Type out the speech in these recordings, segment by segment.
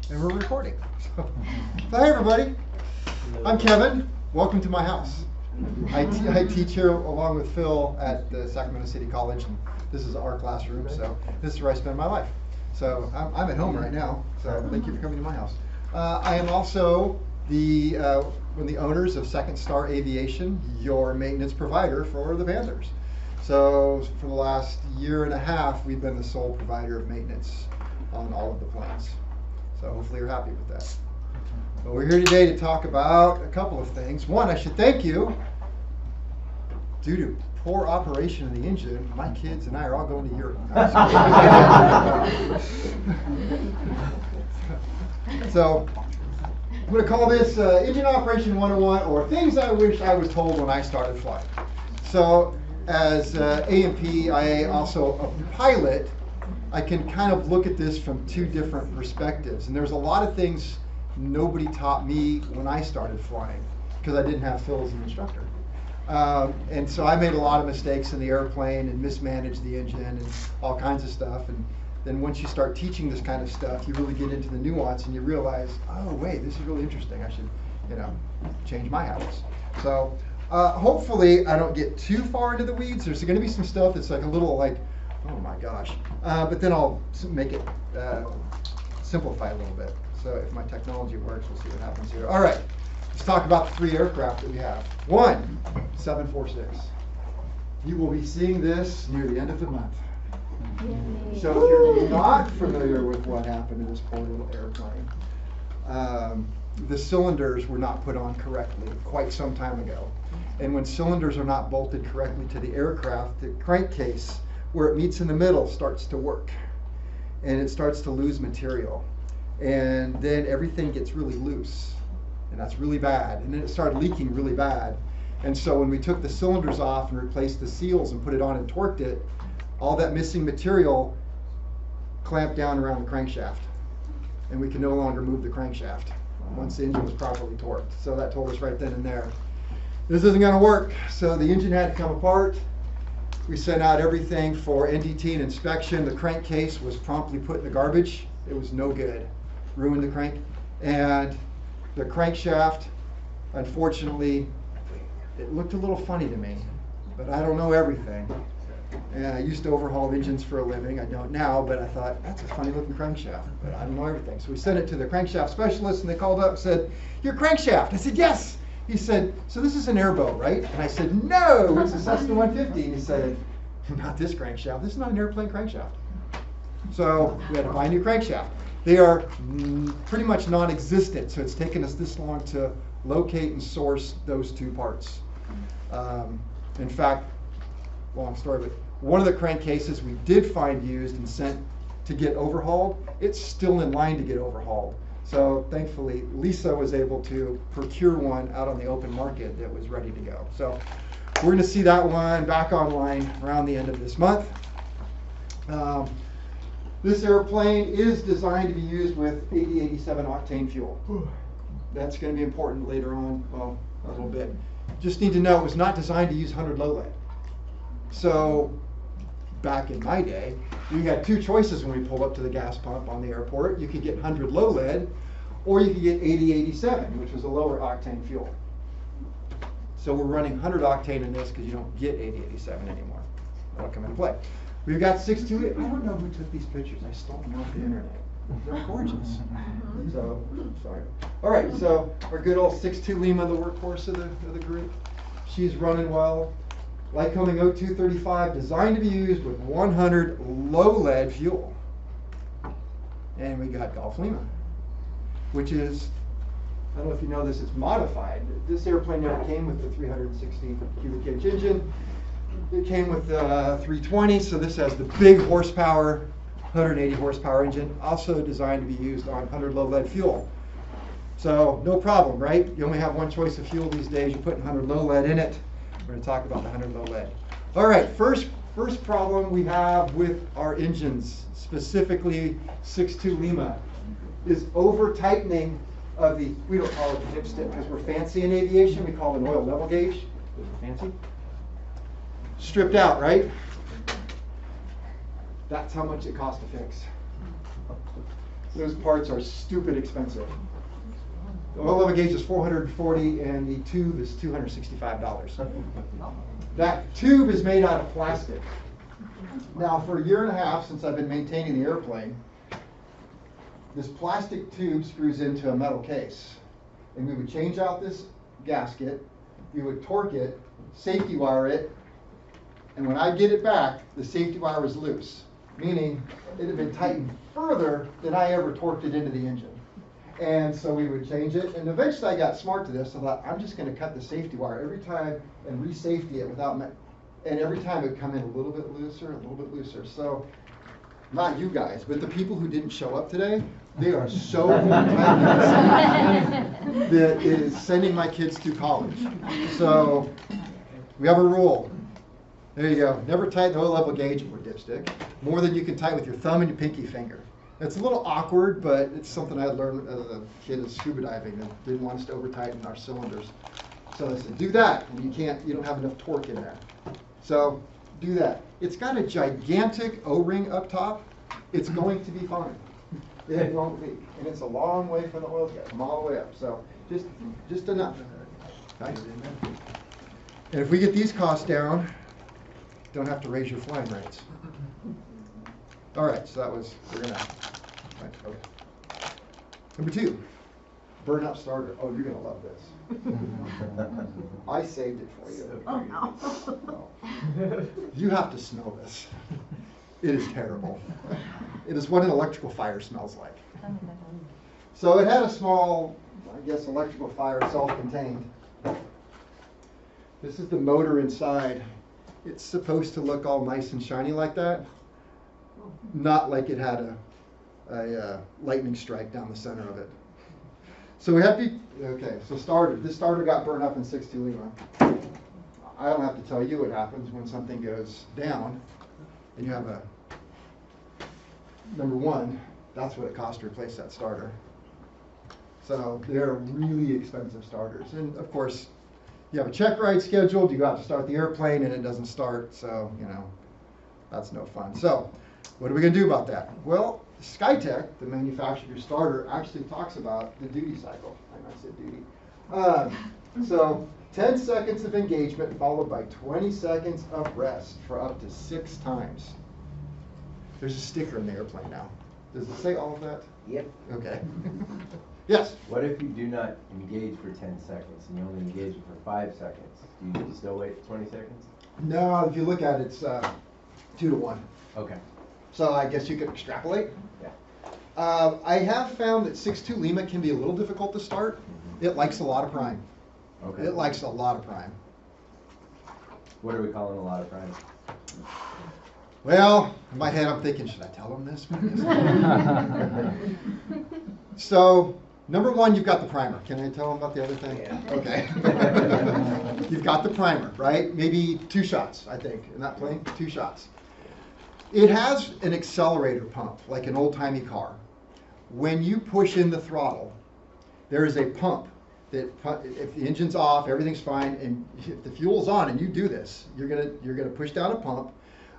And we're recording. So, hi everybody. I'm Kevin. Welcome to my house. I teach here along with Phil at the Sacramento City College, and this is our classroom, so this is where I spend my life. So I'm at home right now, so thank you for coming to my house. I am also one of the owners of Second Star Aviation, your maintenance provider for the Panthers. So for the last year and a half, we've been the sole provider of maintenance on all of the planes. So hopefully you're happy with that. But we're here today to talk about a couple of things. One, I should thank you. Due to poor operation of the engine, my kids and I are all going to Europe. So I'm going to call this Engine Operation 101, or Things I Wish I Was Told When I Started Flying. So as A&P, I also a pilot, I can kind of look at this from two different perspectives. And there's a lot of things nobody taught me when I started flying, because I didn't have Phil as an instructor. And so I made a lot of mistakes in the airplane and mismanaged the engine and all kinds of stuff. And then once you start teaching this kind of stuff, you really get into the nuance and you realize, oh wait, this is really interesting. I should, change my habits. So hopefully I don't get too far into the weeds. There's going to be some stuff that's like a little like, oh my gosh. But then I'll make it simplify a little bit. So if my technology works, we'll see what happens here. All right, let's talk about the three aircraft that we have. One, 746. You will be seeing this near the end of the month. Yay. So if you're not familiar with what happened to this poor little airplane, the cylinders were not put on correctly quite some time ago. And when cylinders are not bolted correctly to the aircraft, the crankcase, where it meets in the middle, starts to work. And it starts to lose material. And then everything gets really loose. And that's really bad. And then it started leaking really bad. And so when we took the cylinders off and replaced the seals and put it on and torqued it, all that missing material clamped down around the crankshaft. And we could no longer move the crankshaft once the engine was properly torqued. So that told us right then and there, this isn't going to work. So the engine had to come apart. We sent out everything for NDT and inspection. The crankcase was promptly put in the garbage. It was no good. Ruined the crank. And the crankshaft, unfortunately, it looked a little funny to me, but I don't know everything. And I used to overhaul engines for a living. I don't now, but I thought, that's a funny looking crankshaft, but I don't know everything. So we sent it to the crankshaft specialist, and they called up and said, your crankshaft. I said, yes. He said, so this is an airboat, right? And I said, no, it's a Cessna 150. And he said, not this crankshaft. This is not an airplane crankshaft. So we had to buy a new crankshaft. They are pretty much non-existent, so it's taken us this long to locate and source those two parts. In fact, long story, but one of the crankcases we did find used and sent to get overhauled, it's still in line to get overhauled. So thankfully, Lisa was able to procure one out on the open market that was ready to go. So we're going to see that one back online around the end of this month. This airplane is designed to be used with 8087 octane fuel. That's going to be important later on, well, a little bit. Just need to know it was not designed to use 100 low lead. So back in my day, we had two choices when we pulled up to the gas pump on the airport. You could get 100 low lead, or you could get 8087, which was a lower octane fuel. So we're running 100 octane in this because you don't get 8087 anymore. That'll come into play. We've got 6.2. I don't know who took these pictures. I stole them off the internet. They're gorgeous. So, sorry. All right, so our good old 6.2 Lima, the workhorse of the group. She's running well. Lycoming 0235, designed to be used with 100 low lead fuel. And we got Gulf Lima, which is, I don't know if you know this, it's modified. This airplane never came with the 360 cubic inch engine. It came with the 320, so this has the big horsepower, 180 horsepower engine, also designed to be used on 100 low lead fuel. So no problem, right? You only have one choice of fuel these days. You put 100 low lead in it. We're going to talk about the 100 low lead. All right, first problem we have with our engines, specifically 6.2 Lima, is over tightening of the, we don't call it the dipstick because we're fancy in aviation, we call it an oil level gauge, because we're fancy. Stripped out, right? That's how much it costs to fix. Those parts are stupid expensive. The oil level gauge is $440 and the tube is $265. That tube is made out of plastic. Now for a year and a half since I've been maintaining the airplane, this plastic tube screws into a metal case. And we would change out this gasket, we would torque it, safety wire it, and when I get it back, the safety wire was loose, meaning it had been tightened further than I ever torqued it into the engine. And so we would change it, and eventually I got smart to this. I thought, I'm just going to cut the safety wire every time and re-safety it without, and every time it would come in a little bit looser, a little bit looser. So, not you guys, but the people who didn't show up today, they are so tight that it is sending my kids to college. So, we have a rule. There you go. Never tighten the oil level gauge or dipstick more than you can tighten with your thumb and your pinky finger. It's a little awkward, but it's something I had learned as a kid of scuba diving and didn't want us to over tighten our cylinders. So I said, do that, and you don't have enough torque in there. So do that. It's got a gigantic O-ring up top. It's going to be fine. It won't leak. And it's a long way from the oil gas. Come all the way up. So just enough. Okay? And if we get these costs down, don't have to raise your flying rates. All right, so that was, we're gonna, right, okay. Number 2, burn up starter. Oh, you're gonna love this. I saved it for you. Oh, no. You have to smell this. It is terrible. It is what an electrical fire smells like. So it had a small, I guess, electrical fire, self-contained. This is the motor inside. It's supposed to look all nice and shiny like that. Not like it had a lightning strike down the center of it. So we have to, okay, so this starter got burned up in 6.2 Lima. I don't have to tell you what happens when something goes down and you have a, number 1, that's what it costs to replace that starter. So they're really expensive starters. And of course, you have a check ride scheduled, you go out to start the airplane and it doesn't start, so, that's no fun. So, what are we going to do about that? Well, Skytech, the manufacturer of your starter, actually talks about the duty cycle. I said duty. So 10 seconds of engagement followed by 20 seconds of rest for up to 6 times. There's a sticker in the airplane now. Does it say all of that? Yep. Okay. Yes? What if you do not engage for 10 seconds and you only engage it for 5 seconds? Do you still wait 20 seconds? No, if you look at it, it's 2 to 1. Okay. So I guess you could extrapolate. Yeah. I have found that 6.2 Lima can be a little difficult to start. It likes a lot of prime. Okay. It likes a lot of prime. What are we calling a lot of prime? Well, in my head I'm thinking, should I tell them this? So, number 1, you've got the primer. Can I tell them about the other thing? Yeah. Okay. You've got the primer, right? Maybe 2 shots, I think, in that plane, 2 shots. It has an accelerator pump, like an old-timey car. When you push in the throttle, there is a pump that, if the engine's off, everything's fine, and if the fuel's on and you do this, you're gonna push down a pump.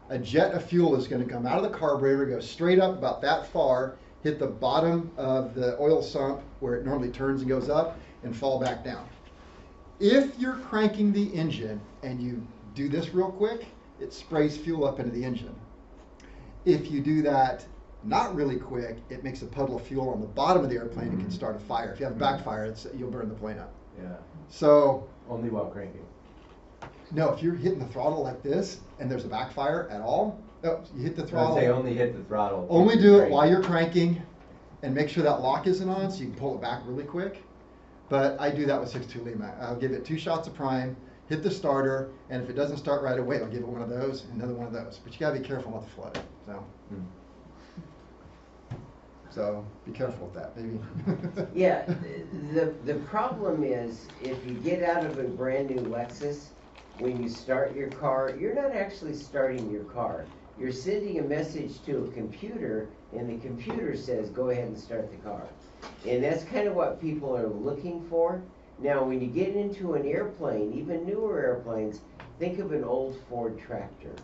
A jet of fuel is gonna come out of the carburetor, go straight up about that far, hit the bottom of the oil sump where it normally turns and goes up, and fall back down. If you're cranking the engine and you do this real quick, it sprays fuel up into the engine. If you do that not really quick, it makes a puddle of fuel on the bottom of the airplane and can start a fire. If you have a backfire, you'll burn the plane up. Yeah. So Only while cranking. no, if you're hitting the throttle like this and there's a backfire at all, you hit the throttle. I'd say only hit the throttle. Only do it while you're cranking and make sure that lock isn't on so you can pull it back really quick. But I do that with 6.2 Lima. I'll give it 2 shots of prime, hit the starter, and if it doesn't start right away, I'll give it one of those, another one of those. But you gotta be careful not to flood. So be careful with that, maybe. Yeah, the problem is if you get out of a brand new Lexus, when you start your car, you're not actually starting your car. You're sending a message to a computer, and the computer says, go ahead and start the car. And that's kind of what people are looking for. Now, when you get into an airplane, even newer airplanes, think of an old Ford tractor.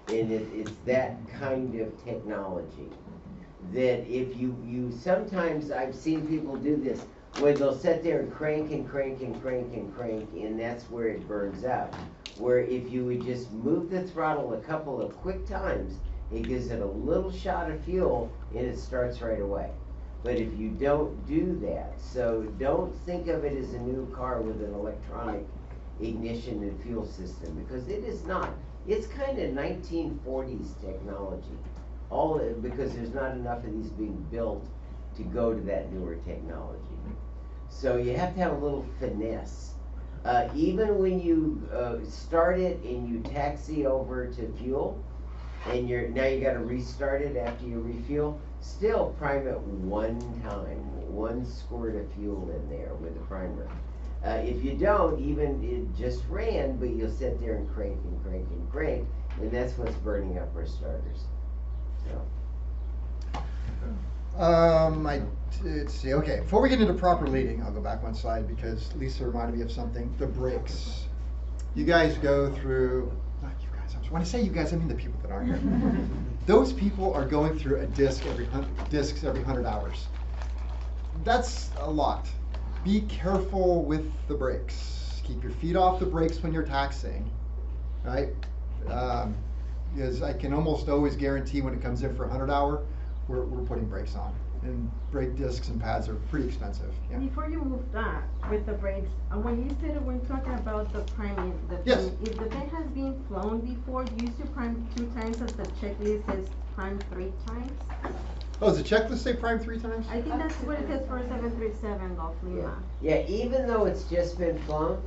And it's that kind of technology. that if you sometimes I've seen people do this, where they'll sit there and crank and crank and crank and crank, and that's where it burns out. Where if you would just move the throttle a couple of quick times, it gives it a little shot of fuel and it starts right away. But if you don't do that, so don't think of it as a new car with an electronic ignition and fuel system, because it is not. It's kind of 1940s technology. Because there's not enough of these being built to go to that newer technology. So you have to have a little finesse. Even when you start it and you taxi over to fuel, and now you got to restart it after you refuel, still prime it one time, one squirt of fuel in there with the primer. If you don't, even it just ran, but you'll sit there and crank and crank and crank, and that's what's burning up our starters. Let's see, okay, before we get into proper leading, I'll go back one slide because Lisa reminded me of something, the brakes. You guys go through, not you guys, when I say you guys, I mean the people that aren't here. Those people are going through a discs every 100 hours. That's a lot. Be careful with the brakes. Keep your feet off the brakes when you're taxiing, right? Because I can almost always guarantee when it comes in for 100 hour, we're putting brakes on. And brake discs and pads are pretty expensive. Yeah. Before you move that with the brakes, when you said when talking about the priming, Yes. If the plane has been flown before, you used to prime 2 times as the checklist says prime 3 times. Oh, does the checklist say prime 3 times? I think that's what it says for 737 Gulf Lima. Yeah, even though it's just been flown,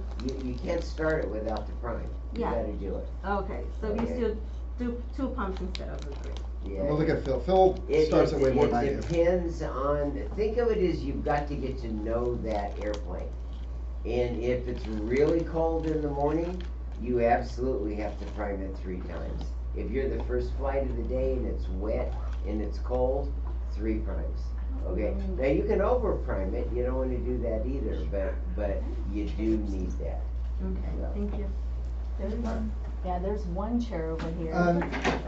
you can't start it without the prime. You Yeah. gotta do it. Okay, so you Okay. still do 2 pumps instead of the 3. Yeah. We'll look at Phil. Phil starts it way more than I do. It depends on, think of it as you've got to get to know that airplane. And if it's really cold in the morning, you absolutely have to prime it 3 times. If you're the first flight of the day and it's wet and it's cold, 3 primes. Okay, now you can over prime it, you don't want to do that either, but you do need that. Okay, Yeah. thank you. There's one chair over here. I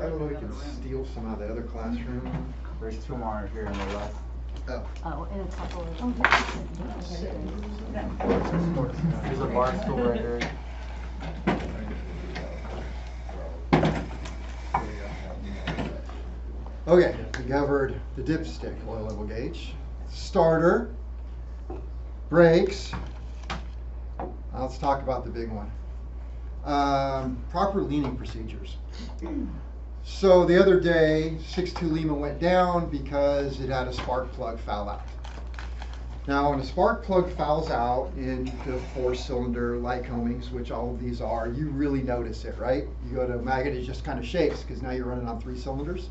don't know if we can steal some out of the other classroom. There's 2 more here on the left. Oh. Oh, and a couple of. There's a bar stool right here. Okay, we covered the dipstick oil level gauge, starter, brakes. Now let's talk about the big one. Proper leaning procedures. So the other day, 6.2 Lima went down because it had a spark plug foul out. Now, when a spark plug fouls out in the 4-cylinder Lycomings, which all of these are, you really notice it, right? You go to maggot, it just kind of shakes because now you're running on 3 cylinders.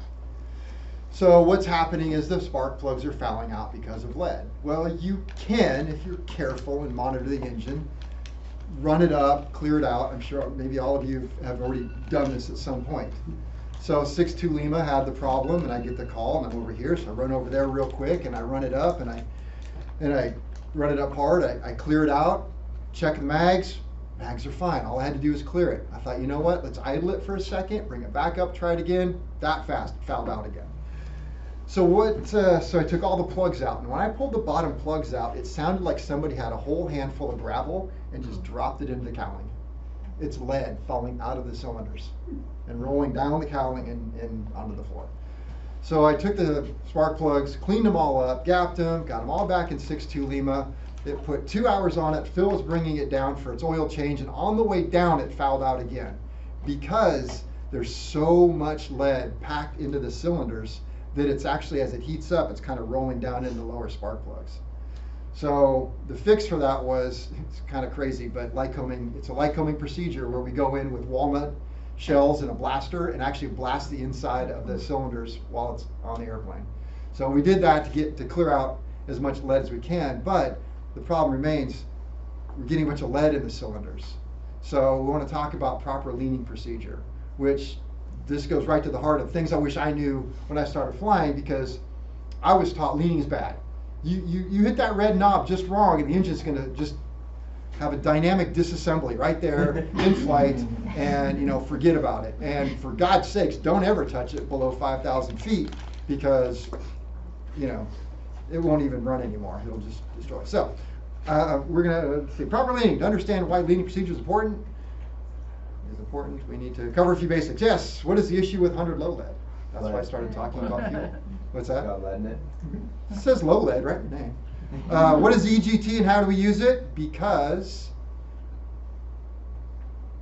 So what's happening is the spark plugs are fouling out because of lead. Well, you can, if you're careful and monitor the engine, run it up, clear it out. I'm sure maybe all of you have already done this at some point. So 6.2 Lima had the problem, and I get the call, and I'm over here, so I run over there real quick, and I run it up, and I run it up hard. I clear it out, check the mags. Mags are fine. All I had to do was clear it. I thought, you know what? Let's idle it for a second, bring it back up, try it again. That fast, it fouled out again. So so I took all the plugs out, and when I pulled the bottom plugs out, it sounded like somebody had a whole handful of gravel and just dropped it into the cowling. It's lead falling out of the cylinders and rolling down the cowling and onto the floor. So I took the spark plugs, cleaned them all up, gapped them, got them all back in 6.2 Lima. It put 2 hours on it. Phil was bringing it down for its oil change, and on the way down, it fouled out again because there's so much lead packed into the cylinders that it's actually, as it heats up, it's kind of rolling down into the lower spark plugs. So the fix for that was, it's kind of crazy, but it's a Lycoming procedure where we go in with walnut shells and a blaster and actually blast the inside of the cylinders while it's on the airplane. So we did that to clear out as much lead as we can, but the problem remains, we're getting a bunch of lead in the cylinders. So we want to talk about proper leaning procedure, which this goes right to the heart of things I wish I knew when I started flying, because I was taught leaning is bad. You hit that red knob just wrong and the engine's going to just have a dynamic disassembly right there in flight, and forget about it. And for God's sakes, don't ever touch it below 5,000 feet, because you know, it won't even run anymore. It'll just destroy. So, we're gonna see proper leaning. To understand why leaning procedure is important, we need to cover a few basics. Yes, what is the issue with 100 low lead? That's why I started talking about fuel. What's that? Got lead in it. It says low lead, right in the name. What is EGT and how do we use it? Because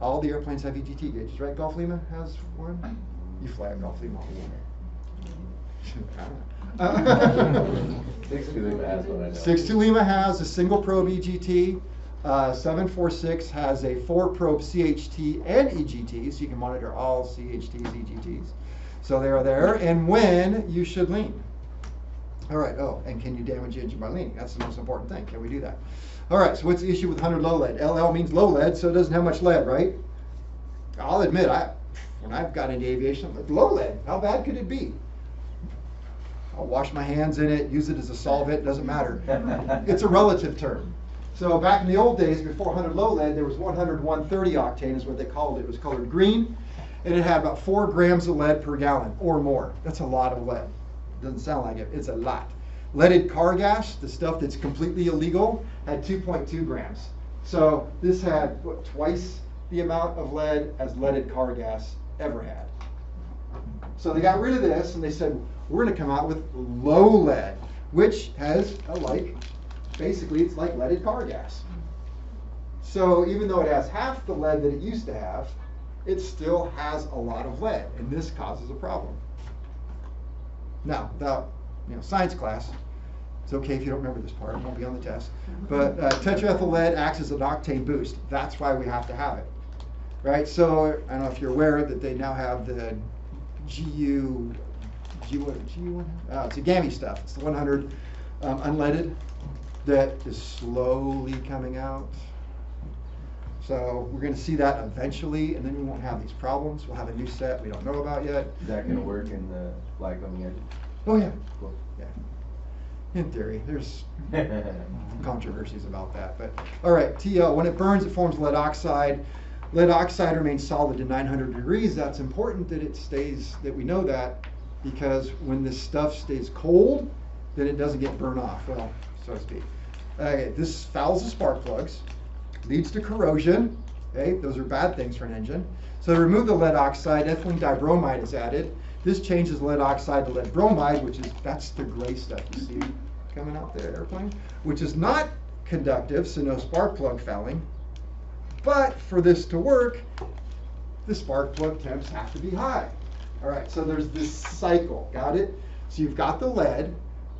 all the airplanes have EGT gauges, right? Gulf Lima has one. You fly at Gulf Lima all the time. 62 Lima has one, I know. 62 Lima has a single probe EGT. 746 has a 4-probe CHT and EGT, so you can monitor all CHTs, EGTs. So they are there, and when you should lean. All right, oh, and can you damage the engine by leaning? That's the most important thing. Can we do that? All right, so what's the issue with 100 low lead? LL means low lead, so it doesn't have much lead, right? I'll admit, when I've got into aviation, I'm like, low lead, how bad could it be? I'll wash my hands in it, use it as a solvent, doesn't matter. It's a relative term. So back in the old days, before 100 low lead, there was 100 130 octane is what they called it. It was colored green, and it had about 4 grams of lead per gallon or more. That's a lot of lead. Doesn't sound like it, it's a lot. Leaded car gas, the stuff that's completely illegal, had 2.2 grams. So this had, what, twice the amount of lead as leaded car gas ever had. So they got rid of this and they said, we're gonna come out with low lead, which has basically it's like leaded car gas. So even though it has half the lead that it used to have, it still has a lot of lead, and this causes a problem. Now, without science class, it's okay if you don't remember this part, it won't be on the test. But tetraethyl lead acts as an octane boost. That's why we have to have it, right? So I don't know if you're aware that they now have the GU1? It's a gammy stuff. It's the 100 unleaded that is slowly coming out. So we're going to see that eventually, and then we won't have these problems. We'll have a new set we don't know about yet. Is that going to work in the flight coming in? Oh yeah. Cool. Yeah. In theory, there's controversies about that, but all right. TL, when it burns, it forms lead oxide. Lead oxide remains solid to 900 degrees. That's important that it stays, that we know that, because when this stuff stays cold, then it doesn't get burned off, well, so to speak. Okay, this fouls the spark plugs, leads to corrosion. Okay, those are bad things for an engine. So to remove the lead oxide, ethylene dibromide is added. This changes lead oxide to lead bromide, that's the gray stuff you see coming out the airplane, which is not conductive, so no spark plug fouling. But for this to work, the spark plug temps have to be high. All right, so there's this cycle, got it? So you've got the lead,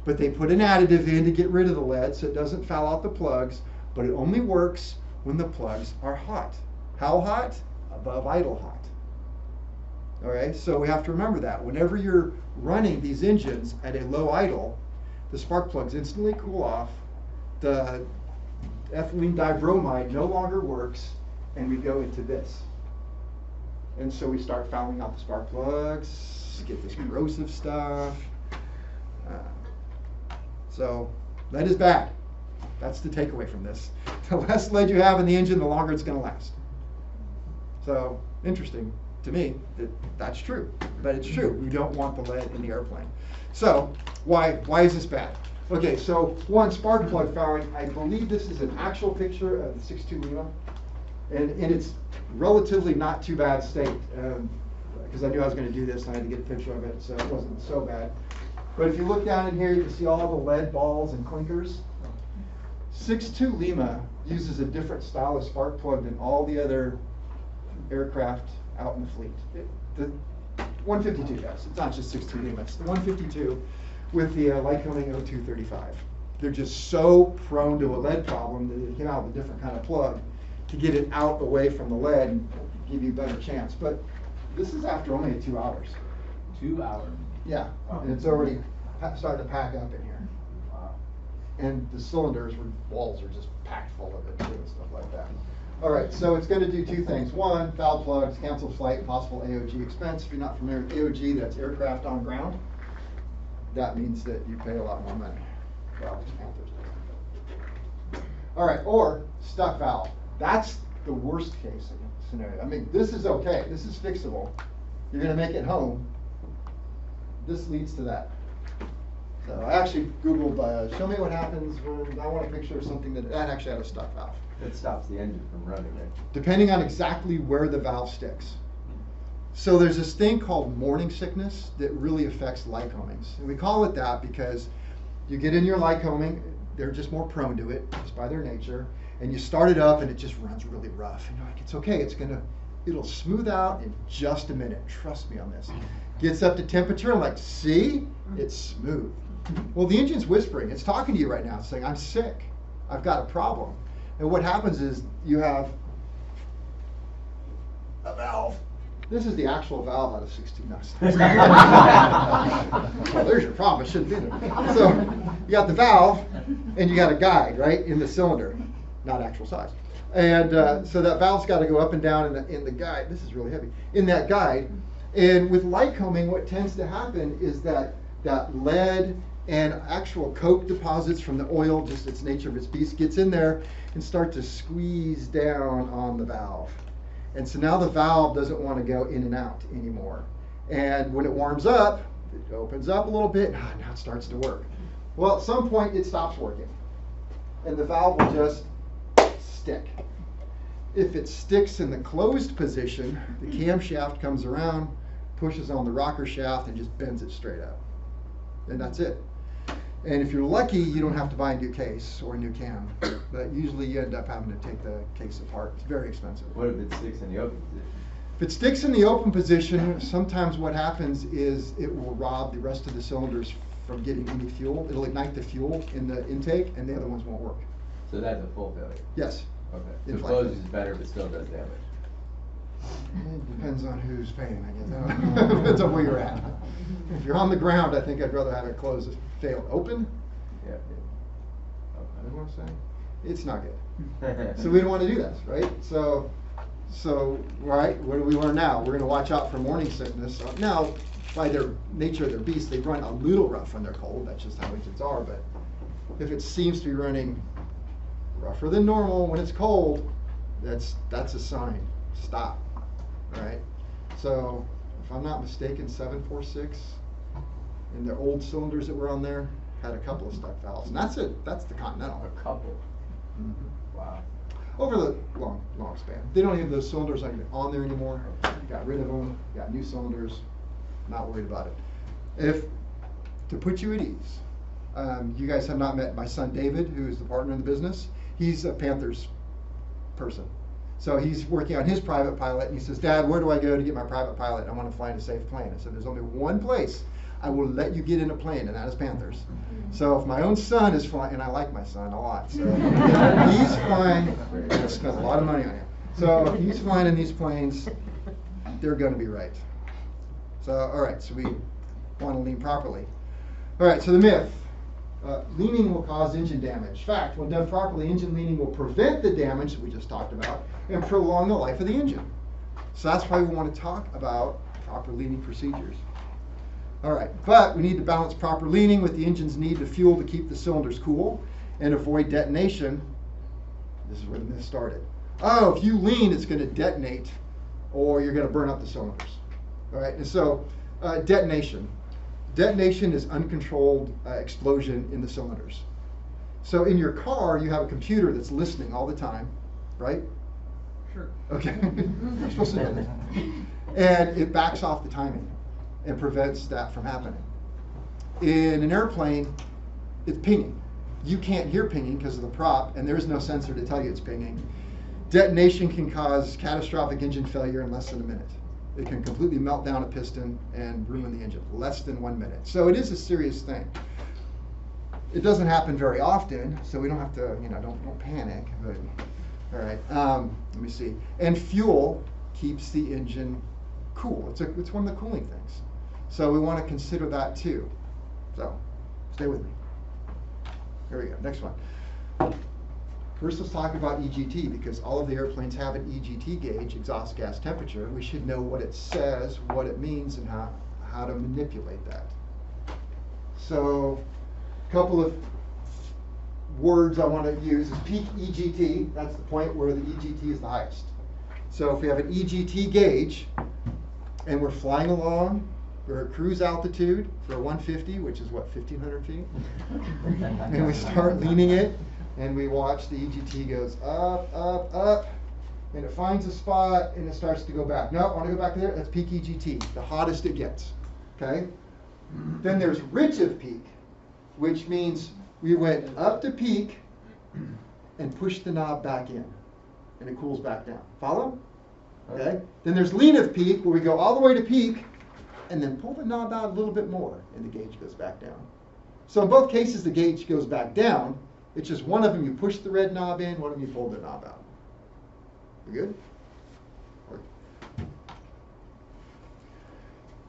but they put an additive in to get rid of the lead so it doesn't foul out the plugs, but it only works when the plugs are hot. How hot? Above idle hot. All right, so we have to remember that. Whenever you're running these engines at a low idle, the spark plugs instantly cool off, the ethylene dibromide no longer works, and we go into this. And so we start fouling out the spark plugs, get this corrosive stuff. So lead is bad. That's the takeaway from this. The less lead you have in the engine, the longer it's going to last. So interesting to me that that's true, but it's true. We don't want the lead in the airplane. So why is this bad? Okay, so one, spark plug fouling. I believe this is an actual picture of the 62 Lima, and it's relatively not too bad state, because I knew I was going to do this and I had to get a picture of it, so it wasn't so bad. But if you look down in here, you can see all the lead balls and clinkers. 62 Lima uses a different style of spark plug than all the other aircraft out in the fleet. The 152 does. It's not just 62 Lima. It's the 152 with the Lycoming 0235. They're just so prone to a lead problem that they came out with a different kind of plug to get it out away from the lead and give you a better chance. But this is after only 2 hours. 2 hours? Yeah, Wow. and it's already starting to pack up in here. Wow. And the cylinders, walls are just packed full of it too and stuff like that. All right, so it's going to do 2 things. One, foul plugs, cancel flight, possible AOG expense. If you're not familiar with AOG, that's aircraft on ground. That means that you pay a lot more money. Well, Panthers do. All right, or stuck valve. That's the worst case scenario. I mean, this is okay. This is fixable. You're going to make it home. This leads to that. So I actually Googled, show me what happens when I want a picture of something that actually had a stuck valve. It stops the engine from running, right? Depending on exactly where the valve sticks. So there's this thing called morning sickness that really affects Lycomings. And we call it that because you get in your Lycoming, they're just more prone to it, just by their nature, and you start it up and it just runs really rough. And you're like, it's okay, it'll smooth out in just a minute. Trust me on this. Gets up to temperature, I'm like, see? It's smooth. Well, the engine's whispering. It's talking to you right now. It's saying, I'm sick. I've got a problem. And what happens is you have a valve. This is the actual valve out of 16 nuts. Well, there's your problem. It shouldn't be there. So you got the valve, and you got a guide, right, in the cylinder, not actual size. And so that valve's got to go up and down in the guide. This is really heavy. In that guide. And with Lycoming, what tends to happen is that lead and actual coke deposits from the oil, just its nature of its beast, gets in there and start to squeeze down on the valve. And so now the valve doesn't want to go in and out anymore. And when it warms up, it opens up a little bit, now it starts to work. Well, at some point it stops working. And the valve will just stick. If it sticks in the closed position, the camshaft comes around, pushes on the rocker shaft, and just bends it straight up. And that's it. And if you're lucky, you don't have to buy a new case or a new cam. But usually you end up having to take the case apart. It's very expensive. What if it sticks in the open position? If it sticks in the open position, sometimes what happens is it will rob the rest of the cylinders from getting any fuel. It'll ignite the fuel in the intake, and the other ones won't work. So that's a full failure? Yes. Okay. In So flight. closed is better, but still does damage. It depends on who's paying, I guess. Depends on where you're at. If you're on the ground, I think I'd rather have it closed fail open. Yeah. You know what I'm saying? It's not good. So we don't want to do this, right? So, right, what do we learn now? We're going to watch out for morning sickness. Now, by their nature of their beast, they run a little rough when they're cold. That's just how engines are. But if it seems to be running rougher than normal when it's cold, that's a sign. Stop. All right. So, if I'm not mistaken, 746 and the old cylinders that were on there had a couple of stuck valves, and that's it. That's the Continental. A couple? Mm-hmm. Wow. Over the long span. They don't have those cylinders on there anymore. Got rid of them. Got new cylinders. Not worried about it. To put you at ease, you guys have not met my son David, who is the partner in the business. He's a Panthers person. So he's working on his private pilot, and he says, Dad, where do I go to get my private pilot? I want to fly in a safe plane. I said, there's only one place I will let you get in a plane, and that is Panthers. So if my own son is flying, and I like my son a lot, so he's flying, I spent a lot of money on him. So if he's flying in these planes, they're going to be right. So, all right, so we want to lean properly. All right, so the myth. Leaning will cause engine damage. Fact, when done properly, engine leaning will prevent the damage that we just talked about and prolong the life of the engine. So that's why we want to talk about proper leaning procedures. All right, but we need to balance proper leaning with the engine's need to fuel to keep the cylinders cool and avoid detonation. This is where the myth started. Oh, if you lean, it's going to detonate or you're going to burn up the cylinders. All right, and so detonation. Detonation is uncontrolled explosion in the cylinders. So in your car, you have a computer that's listening all the time, right? Sure. Okay. You're supposed to know this. And it backs off the timing and prevents that from happening. In an airplane, it's pinging. You can't hear pinging because of the prop, and there's no sensor to tell you it's pinging. Detonation can cause catastrophic engine failure in less than a minute. It can completely melt down a piston and ruin the engine, less than 1 minute. So it is a serious thing. It doesn't happen very often, so we don't have to, don't panic. But all right, let me see. And fuel keeps the engine cool. It's one of the cooling things. So we want to consider that too. So stay with me. Here we go. Next one. First, let's talk about EGT, because all of the airplanes have an EGT gauge, exhaust gas temperature. We should know what it says, what it means, and how to manipulate that. So, a couple of words I want to use is peak EGT. That's the point where the EGT is the highest. So if we have an EGT gauge, and we're flying along We're at cruise altitude for 150, which is what, 1,500 feet? And we start leaning it, and we watch the EGT goes up, up, up, and it finds a spot, and it starts to go back. No, I want to go back there. That's peak EGT, the hottest it gets. Okay? Then there's ridge of peak, which means we went up to peak and pushed the knob back in, and it cools back down. Follow? Okay? Then there's lean of peak, where we go all the way to peak, and then pull the knob out a little bit more, and the gauge goes back down. So in both cases, the gauge goes back down. It's just one of them you push the red knob in, one of them you pull the knob out. We good?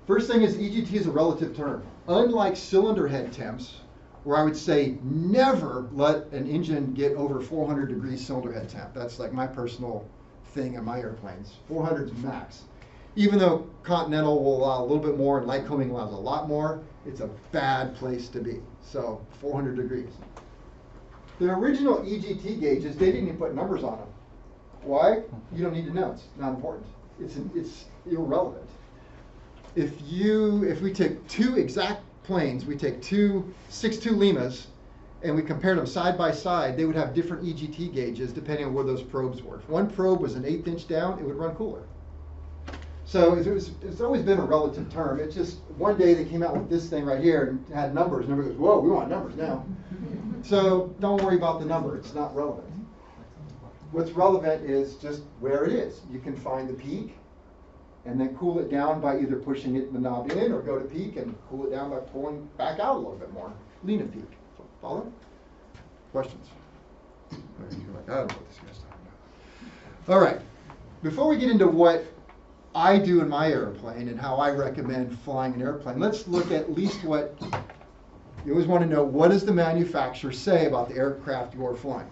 First thing is EGT is a relative term. Unlike cylinder head temps, where I would say never let an engine get over 400 degrees cylinder head temp. That's like my personal thing on my airplanes. 400 is max. Even though Continental will allow a little bit more and Lycoming allows a lot more, it's a bad place to be. So 400 degrees. The original EGT gauges, they didn't even put numbers on them. Why? You don't need to know. It's not important. It's irrelevant. If we take two exact planes, we take two 6.2 Limas, and we compared them side by side, they would have different EGT gauges depending on where those probes were. If one probe was an 1/8 inch down, it would run cooler. So it's always been a relative term. It's just one day they came out with this thing right here and had numbers, and everybody goes, whoa, we want numbers now. So don't worry about the number. It's not relevant. What's relevant is just where it is. You can find the peak and then cool it down by either pushing it the knob in, or go to peak and cool it down by pulling back out a little bit more. Lean of peak. Follow? Questions? You're like, I don't know what this guy's talking about. All right. Before we get into what I do in my airplane and how I recommend flying an airplane, let's look at least what you always want to know. What does the manufacturer say about the aircraft you're flying?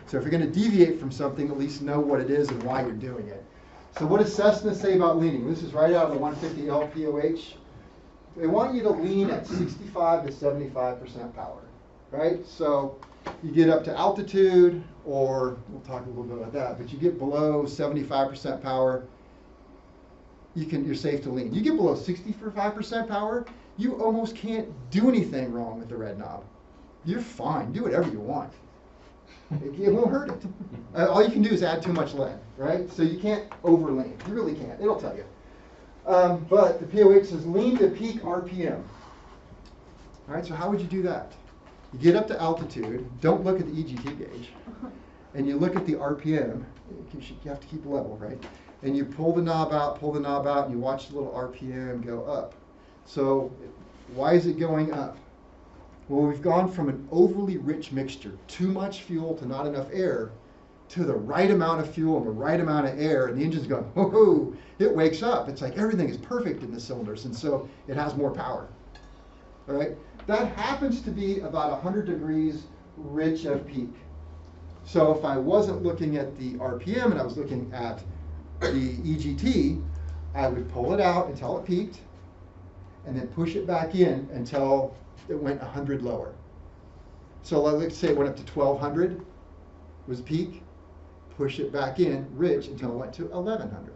So if you're going to deviate from something, at least know what it is and why you're doing it. So what does Cessna say about leaning? This is right out of the 150 LPOH. They want you to lean at 65 to 75% power, right? So you get up to altitude, or we'll talk a little bit about that, but you get below 75% power, you're safe to lean. You get below 65% power, you almost can't do anything wrong with the red knob. You're fine. Do whatever you want. It won't hurt it. All you can do is add too much lead, right? So you can't over lean. You really can't. It'll tell you. But the POH says lean to peak RPM. All right, so how would you do that? You get up to altitude, don't look at the EGT gauge, and you look at the RPM. You have to keep level, right? And you pull the knob out, and you watch the little RPM go up. So why is it going up? Well, we've gone from an overly rich mixture, too much fuel to not enough air, to the right amount of fuel and the right amount of air, and the engine's going, whoo, it wakes up. It's like everything is perfect in the cylinders, and so it has more power. All right? That happens to be about 100 degrees rich of peak. So if I wasn't looking at the RPM and I was looking at the EGT, I would pull it out until it peaked, and then push it back in until it went 100 lower. So let's say it went up to 1200 was peak, push it back in rich until it went to 1100.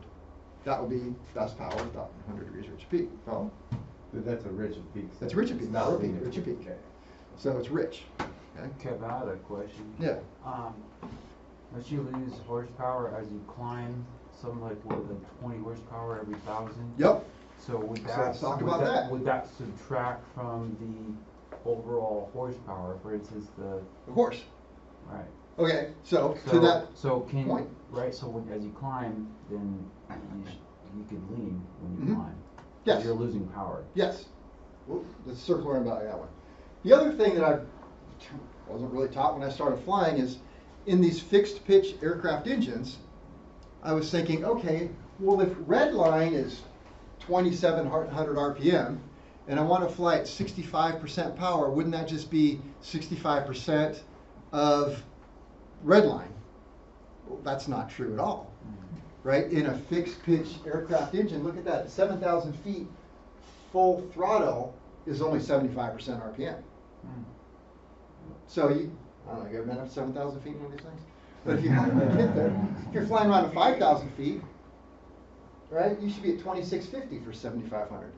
That would be best power, about 100 degrees rich of peak. Follow? But that's a rich of peak. That's rich of peak. Not Not rich of peak. Okay. So it's rich. Okay? Kev, I had a question. Yeah. Don't you lose horsepower as you climb, something like what, the 20 horsepower every 1,000? Yep. So would So that, let's talk about that. would that subtract from the overall horsepower, for instance, Of course. right? Okay. So to that so can point. right? So when, as you climb, then you can lean when you Mhm. climb. Yes. You're losing power. Yes. Well, let's circle around about that one. The other thing that I wasn't really taught when I started flying is in these fixed pitch aircraft engines, I was thinking, okay, well, if red line is 2,700 RPM and I want to fly at 65% power, wouldn't that just be 65% of red line? Well, that's not true at all. Right? In a fixed pitch aircraft engine, look at that, 7,000 feet full throttle is only 75% RPM. So you, I don't know, you ever been up to 7,000 feet in one of these things? But if you happen to get there, if you're flying around at 5,000 feet, right, you should be at 2,650 for 7,500.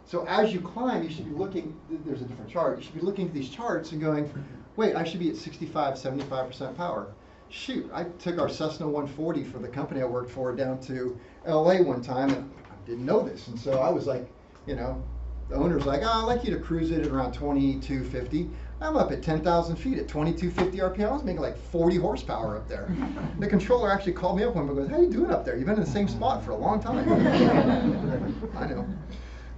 So as you climb, you should be looking, there's a different chart, you should be looking at these charts and going, wait, I should be at 65, 75% power. Shoot, I took our Cessna 140 for the company I worked for down to LA one time, and I didn't know this. And so I was like, you know, the owner's like, oh, I'd like you to cruise it at around 2250. I'm up at 10,000 feet at 2250 RPM. I was making like 40 horsepower up there. The controller actually called me up one day and goes, how you doing up there? You've been in the same spot for a long time. I know.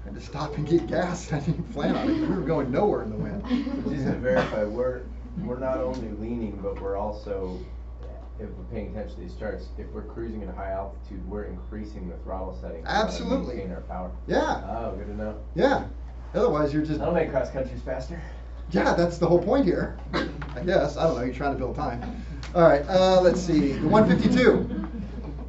I had to stop and get gas. I didn't plan on it. We were going nowhere in the wind. Just to verify, we're not only leaning, but we're also, if we're paying attention to these charts, if we're cruising at a high altitude, we're increasing the throttle setting. Absolutely. To maintain our power. Yeah. Oh, good to know. Yeah. Otherwise, you're just. That'll make cross countries faster. Yeah, that's the whole point here. I guess. I don't know. You're trying to build time. All right. Let's see. The 152.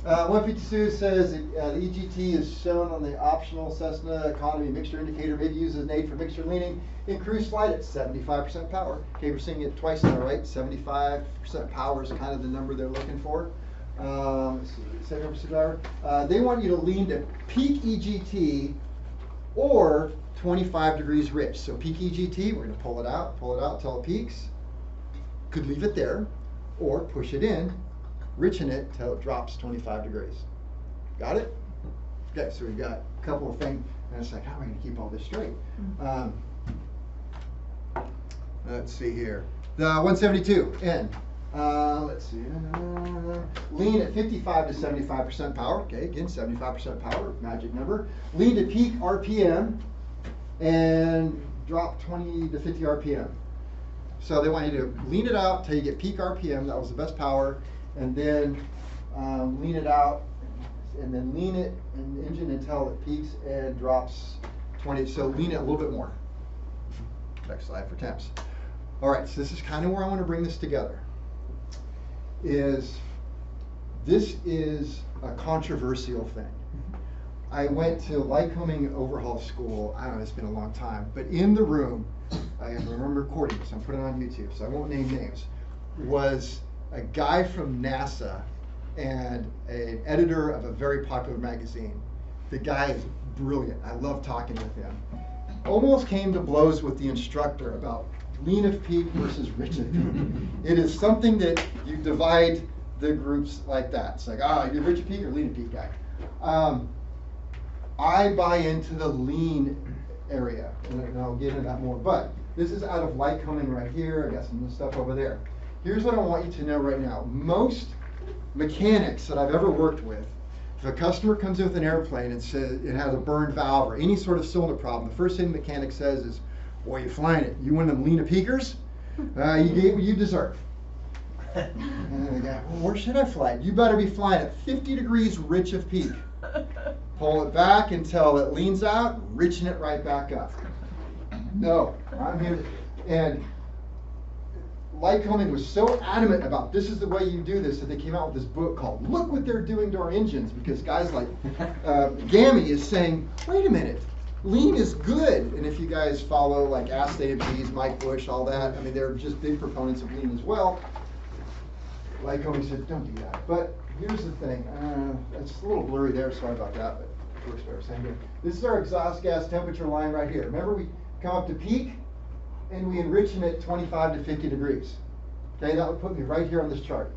152 says the EGT is shown on the optional Cessna economy mixture indicator, maybe used as an aid for mixture leaning in cruise flight at 75% power. Okay, we're seeing it twice now, right? 75% power is kind of the number they're looking for. Let's see, 70% power. They want you to lean to peak EGT or 25 degrees rich. So peak EGT, we're going to pull it out till it peaks. Could leave it there, or push it in, richen it till it drops 25 degrees. Got it? Okay, so we've got a couple of things, and it's like, how are we going to keep all this straight? Let's see here. The 172, N. Let's see. Lean at 55 to 75% power. Okay, again, 75% power, magic number. Lean to peak RPM and drop 20 to 50 RPM. So they want you to lean it out till you get peak RPM. That was the best power. And then lean it out, and then lean it in the engine until it peaks and drops 20. So lean it a little bit more. Next slide for temps. All right, so this is kind of where I want to bring this together. This is a controversial thing. I went to Lycoming Overhaul School, I don't know, it's been a long time, but in the room, I remember recording this, I'm putting it on YouTube, so I won't name names, was a guy from NASA and an editor of a very popular magazine. The guy is brilliant. I love talking with him. Almost came to blows with the instructor about lean of peak versus rich of peak. It is something that you divide the groups like that. It's like, you're rich of peak or lean of peak guy. I buy into the lean area, and I'll get into that more. But this is out of Lycoming right here. I got some stuff over there. Here's what I want you to know right now. Most mechanics that I've ever worked with, if a customer comes in with an airplane and says it has a burned valve or any sort of cylinder problem, the first thing the mechanic says is, boy, you're flying it. You one of them lean of peakers? You get what you deserve. And the guy, well, where should I fly it? You better be flying at 50 degrees rich of peak. Pull it back until it leans out, richen it right back up. No, I'm here. And Lycoming was so adamant about this is the way you do this that they came out with this book called Look What They're Doing to Our Engines, because guys like Gammy is saying, wait a minute, lean is good. And if you guys follow like Ask the AMPs, Mike Bush, all that, I mean, they're just big proponents of lean as well. Lycoming said, don't do that. But here's the thing, it's a little blurry there, sorry about that, but it works better saying here. This is our exhaust gas temperature line right here. Remember, we come up to peak, and we enrichen it 25 to 50 degrees. Okay, that would put me right here on this chart.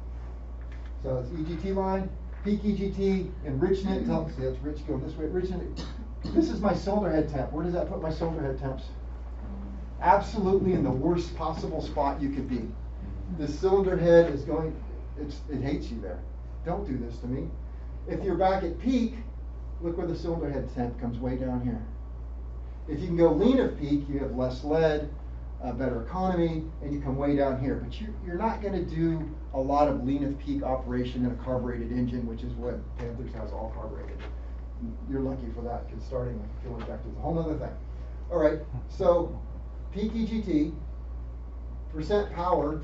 So it's EGT line, peak EGT, enrichen it until, see, it's rich going this way, enrichen it. This is my cylinder head temp. Where does that put my cylinder head temps? Absolutely in the worst possible spot you could be. The cylinder head is going, it hates you there. Don't do this to me. If you're back at peak, look where the cylinder head temp comes way down here. If you can go lean of peak, you have less lead, better economy, and you come way down here. But you're not going to do a lot of lean of peak operation in a carbureted engine, which is what Panthers has all carbureted. You're lucky for that, because starting with fuel injector is a whole other thing. All right, so peak EGT, percent power,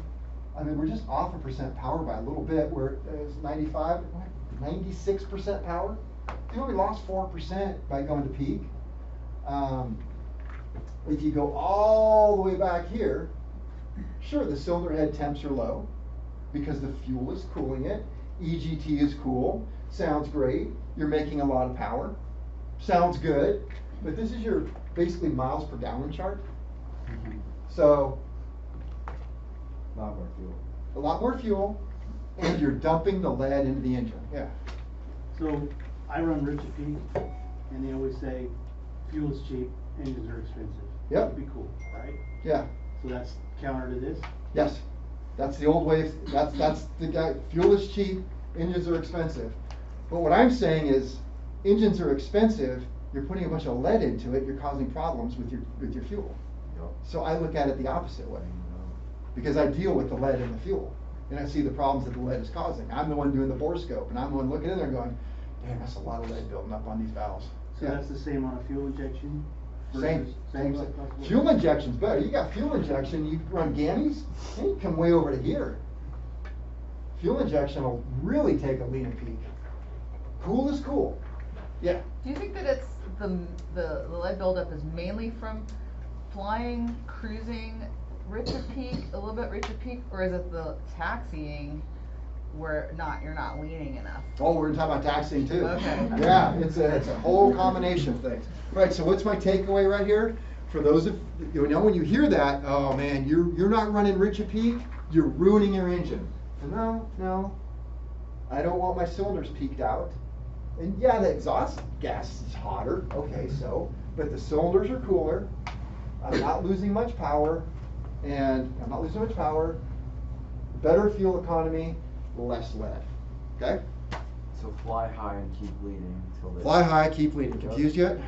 I mean, we're just off a percent power by a little bit. We're 96% power. You know, we lost 4% by going to peak. If you go all the way back here, sure, the cylinder head temps are low because the fuel is cooling it. EGT is cool. Sounds great. You're making a lot of power. Sounds good. but this is your basically miles per gallon chart. So, A lot more fuel. a lot more fuel, and you're dumping the lead into the engine, yeah. So, I run Richard Peak, and they always say, fuel is cheap, engines are expensive. Yep. That'd be cool, right? Yeah, So that's counter to this? yes, that's the old way, that's the guy, fuel is cheap, engines are expensive. But what I'm saying is, engines are expensive, you're putting a bunch of lead into it, you're causing problems with your fuel. So I look at it the opposite way, because I deal with the lead in the fuel, and I see the problems that the lead is causing. I'm the one doing the bore scope, and I'm the one looking in there going, damn, that's a lot of lead building up on these valves. So Yeah. that's the same on a fuel injection? Same, versus- same, like possible- fuel injection's better. You got fuel injection, you run gammies, and you come way over to here. Fuel injection will really take a lean and peak. Cool is cool. Yeah, Do you think that it's the lead buildup is mainly from flying, cruising, Richard Peak, a little bit Richard Peak, or is it the taxiing where you're not leaning enough? oh, we're talking about taxiing too. Okay. Yeah, it's a whole combination of things. Right, so what's my takeaway right here? For those of, when you hear that, oh man, you're not running Richard Peak, you're ruining your engine. No, I don't want my cylinders peaked out. And yeah, the exhaust gas is hotter, okay, but the cylinders are cooler, I'm not losing much power, better fuel economy, less lead, okay? So fly high and keep leading until they. Fly high, keep leading. Confused yet?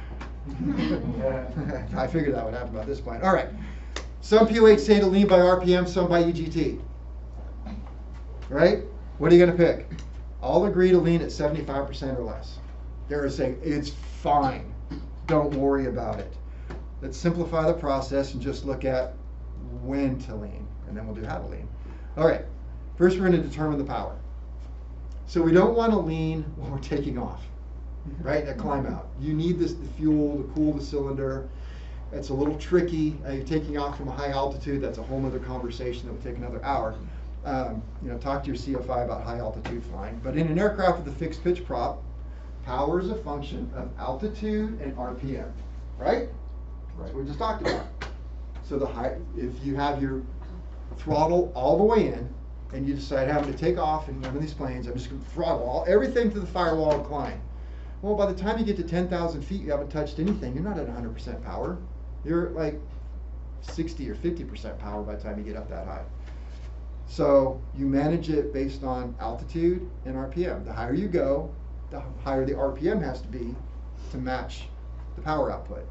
Yeah. I figured that would happen about this point. All right. Some POH say to lean by RPM, some by EGT. Right? What are you going to pick? All agree to lean at 75% or less. They're saying it's fine. Don't worry about it. Let's simplify the process and just look at when to lean, and then we'll do how to lean. All right. First, we're going to determine the power. So we don't want to lean when we're taking off, right? That climb out. You need the fuel to cool the cylinder. It's a little tricky. You're taking off from a high altitude. That's a whole other conversation that would take another hour. Talk to your CFI about high altitude flying. But in an aircraft with a fixed pitch prop, power is a function of altitude and RPM, right? That's what we just talked about. So if you have your throttle all the way in, and you decide having to take off in one of these planes, I'm just going to throttle everything to the firewall and climb. Well, by the time you get to 10,000 feet, you haven't touched anything. You're not at 100% power. You're at like 60 or 50% power by the time you get up that high. So you manage it based on altitude and RPM. The higher you go, the higher the RPM has to be to match the power output.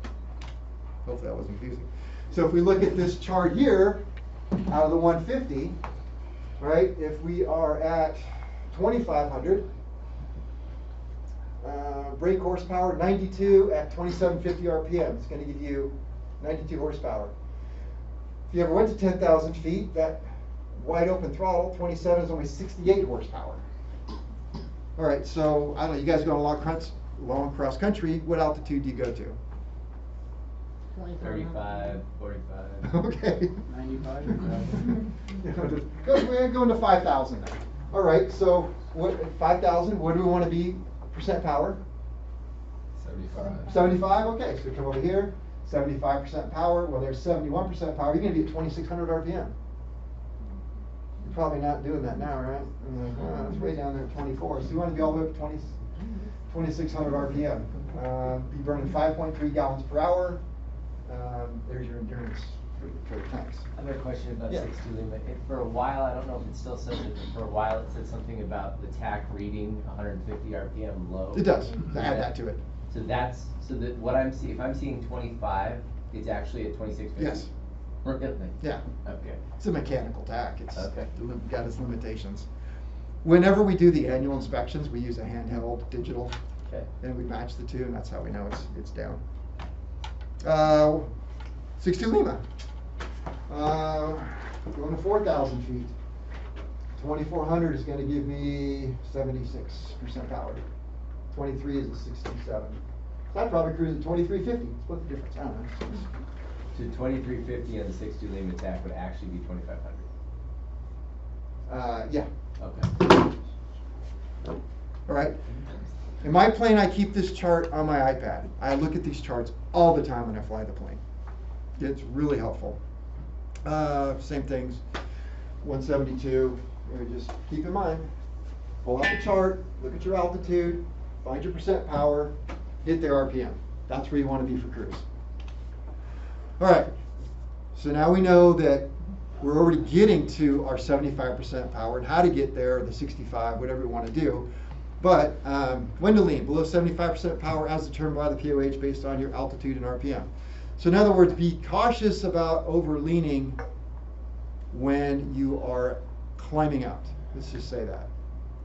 Hopefully that wasn't confusing. So if we look at this chart here, out of the 150, right, if we are at 2,500, brake horsepower 92 at 2750 RPM. It's going to give you 92 horsepower. If you ever went to 10,000 feet, that wide open throttle, 27 is only 68 horsepower. All right, so I don't know, you guys go long cross country, what altitude do you go to? 35, 45. Okay. 95? We're going to 5,000 then. All right, so 5,000, what do we want to be percent power? 75. 75, okay, so we come over here, 75% power, well there's 71% power, you're going to be at 2,600 RPM. You're probably not doing that now, right? I'm like, oh, it's way down there at 24, so you want to be all the way up to 2,600 RPM. Be burning 5.3 gallons per hour. There's your endurance for the tanks. I have a question about Yeah. 6.2 limit. For a while, I don't know if it still says it, but for a while it said something about the TAC reading 150 RPM low. It does, add that to it. So that what I'm seeing, if I'm seeing 25, it's actually at 2650? Yes. Really? Yeah. Okay. It's a mechanical tack. It's Okay. got its limitations. Whenever we do the annual inspections, we use a handheld digital, Okay. and we match the two, and that's how we know it's down. 6.2 Lima. Going to 4,000 feet. 2,400 is going to give me 76% power. 23 is a 67. So I'd probably cruise at 2350. Split the difference. I don't know. So 2350 on the 6.2 Lima TAC would actually be 2,500. Yeah. Okay. All right. In my plane, I keep this chart on my iPad. I look at these charts all the time when I fly the plane. It's really helpful. Same things, 172, just keep in mind, pull out the chart, look at your altitude, find your percent power, hit their RPM. That's where you want to be for cruise. All right, so now we know that we're already getting to our 75% power and how to get there, the 65, whatever we want to do. But when to lean, below 75% power as determined by the POH based on your altitude and RPM. So in other words, be cautious about over leaning when you are climbing out. Let's just say that.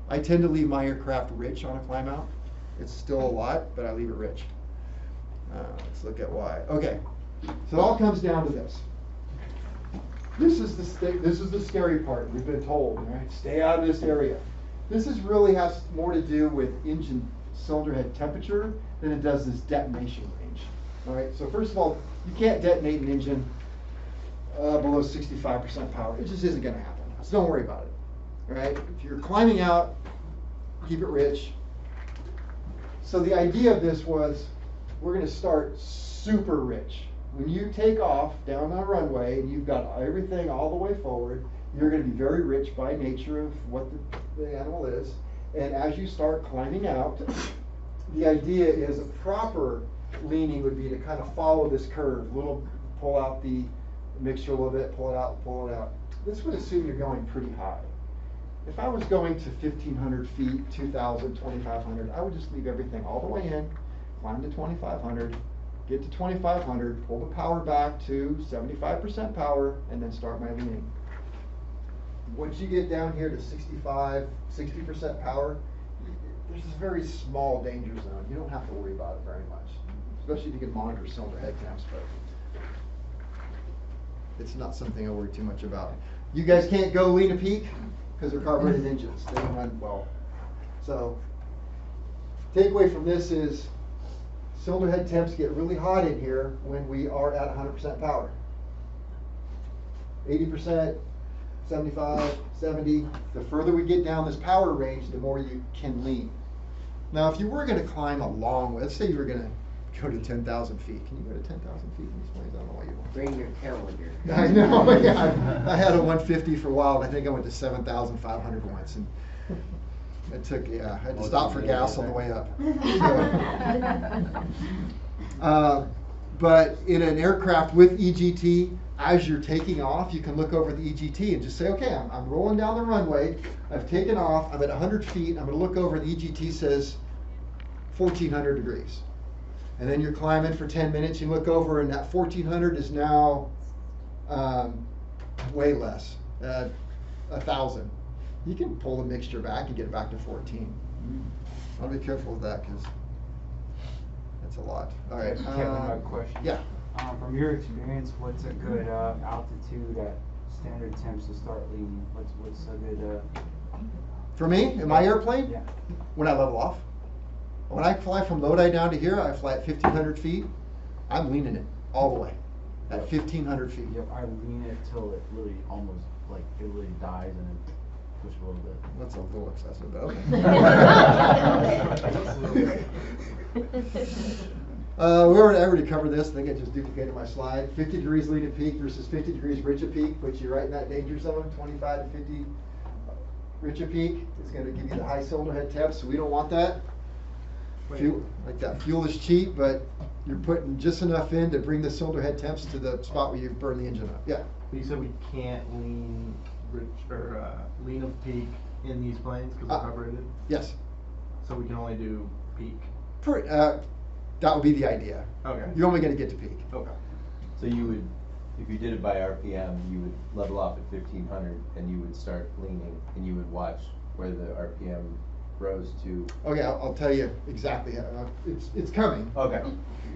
I tend to leave my aircraft rich on a climb out. It's still a lot, but I leave it rich. Let's look at why. Okay, so it all comes down to this. This is the scary part. We've been told, right? Stay out of this area. This really has more to do with engine cylinder head temperature than it does this detonation range. All right. So first of all, you can't detonate an engine below 65% power. It just isn't going to happen. So don't worry about it. All right. If you're climbing out, keep it rich. So the idea of this was, we're going to start super rich. When you take off down the runway and you've got everything all the way forward, you're going to be very rich by nature of what the animal is. And as you start climbing out, the idea is a proper leaning would be to kind of follow this curve. Pull out the mixture a little bit, pull it out, pull it out. This would assume you're going pretty high. If I was going to 1,500 feet, 2,000, 2,500, I would just leave everything all the way in, climb to 2,500, get to 2,500, pull the power back to 75% power, and then start my leaning. Once you get down here to 65, 60% power, there's this very small danger zone. You don't have to worry about it very much, especially if you can monitor cylinder head temps, but it's not something I worry too much about. You guys can't go lean a peak because they're carbureted engines. They don't run well. So, takeaway from this is cylinder head temps get really hot in here when we are at 100% power. 80%, 75, 70, the further we get down this power range, the more you can lean. Now, if you were going to climb a long way, let's say you were going to go to 10,000 feet. Can you go to 10,000 feet in these planes? I don't know why you won't. Bring your calendar. I know, yeah. I had a 150 for a while, and I think I went to 7,500 once. And it took, I had to stop for gas on the way up. But in an aircraft with EGT, as you're taking off, you can look over the EGT and just say, okay, I'm rolling down the runway, I've taken off, I'm at 100 feet, I'm going to look over, and the EGT says 1,400 degrees. And then you're climbing for 10 minutes, you look over, and that 1,400 is now way less, 1,000. You can pull the mixture back and get it back to 14. I'll be careful with that because that's a lot. All right. Kevin, a question. Yeah. From your experience, what's a good altitude at standard temps to start leaning? What's a good? For me, in my airplane, Yeah. when I level off, when I fly from Lodi down to here, I fly at 1,500 feet. I'm leaning it all the way at 1,500 feet. Yep, I lean it till it really almost like it really dies and then push a little bit. That's a little excessive, but okay. We already covered this. I think I just duplicated my slide. 50 degrees lean at peak versus 50 degrees rich at peak puts you right in that danger zone. 25 to 50 rich at peak is going to give you the high cylinder head temps, so we don't want that. Fuel, like that fuel is cheap, but you're putting just enough in to bring the cylinder head temps to the spot where you burn the engine up. Yeah. You said we can't lean rich or lean of peak in these planes because they're carbureted? Yes. So we can only do peak? That would be the idea. Okay. You're only going to get to peak. Okay. So you would, if you did it by RPM, you would level off at 1,500 and you would start leaning and you would watch where the RPM rose to. Okay, I'll tell you exactly how, it's coming. Okay.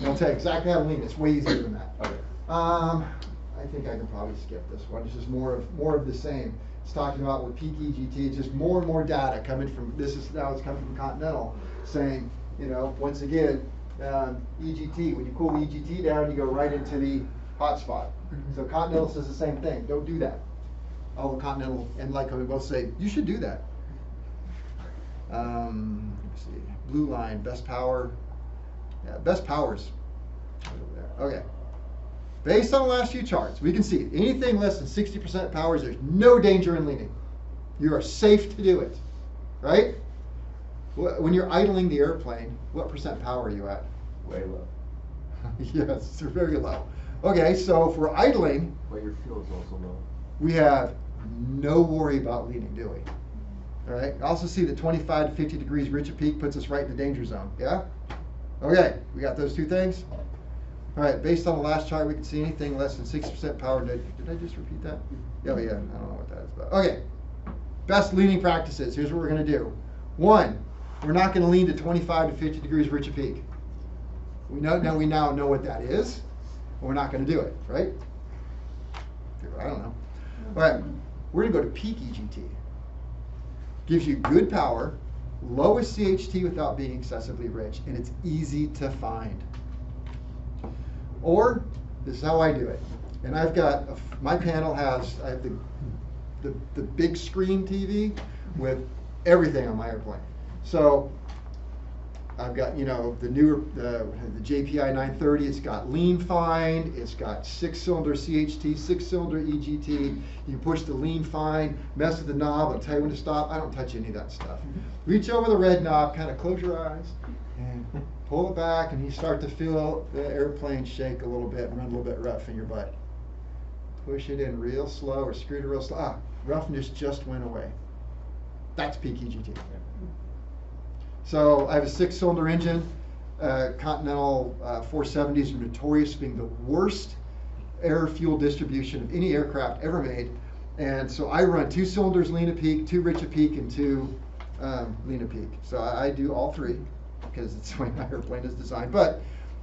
I'll tell you exactly how to lean. It's way easier than that. Okay. I think I can probably skip this one. It's just more of the same. It's talking about with peak EGT, it's just more and more data coming from, now it's coming from Continental saying, once again, EGT, when you cool the EGT down, you go right into the hot spot. So Continental says the same thing. Don't do that. All the Continental and Lyco both say, you should do that. Let's see, blue line, best power. Yeah, best powers. Over there. Okay. Based on the last few charts, we can see anything less than 60% powers, there's no danger in leaning. You are safe to do it, right? When you're idling the airplane, what percent power are you at? Way low. Yes, they're very low. Okay, so if we're idling, But your fuel's also low. we have no worry about leaning, do we? All right. Also see that 25 to 50 degrees rich at peak puts us right in the danger zone. Yeah. Okay, we got those two things. All right. Based on the last chart, we can see anything less than 60% power. Did I just repeat that? Oh yeah. I don't know what that is about. Okay. Best leaning practices. Here's what we're going to do. One, we're not going to lean to 25 to 50 degrees rich at peak. We now know what that is. We're not going to do it, right? I don't know. All right, we're going to go to peak EGT. Gives you good power, lowest CHT without being excessively rich, and it's easy to find. Or, this is how I do it. And I've got, my panel has, I have the big screen TV with everything on my airplane. So, I've got, you know, the newer, the JPI 930, it's got lean find, it's got 6-cylinder CHT, 6-cylinder EGT. You can push the lean find, mess with the knob, it'll tell you when to stop. I don't touch any of that stuff. Reach over the red knob, kind of close your eyes, and pull it back, and you start to feel the airplane shake a little bit and run a little bit rough in your butt. Push it in real slow, or screw it real slow. Ah, roughness just went away. That's peak EGT. So I have a 6-cylinder engine. Continental 470s are notorious for being the worst air fuel distribution of any aircraft ever made. And so I run 2 cylinders lean at peak, 2 rich at peak, and 2 lean at peak. So I do all 3 because it's the way my airplane is designed. But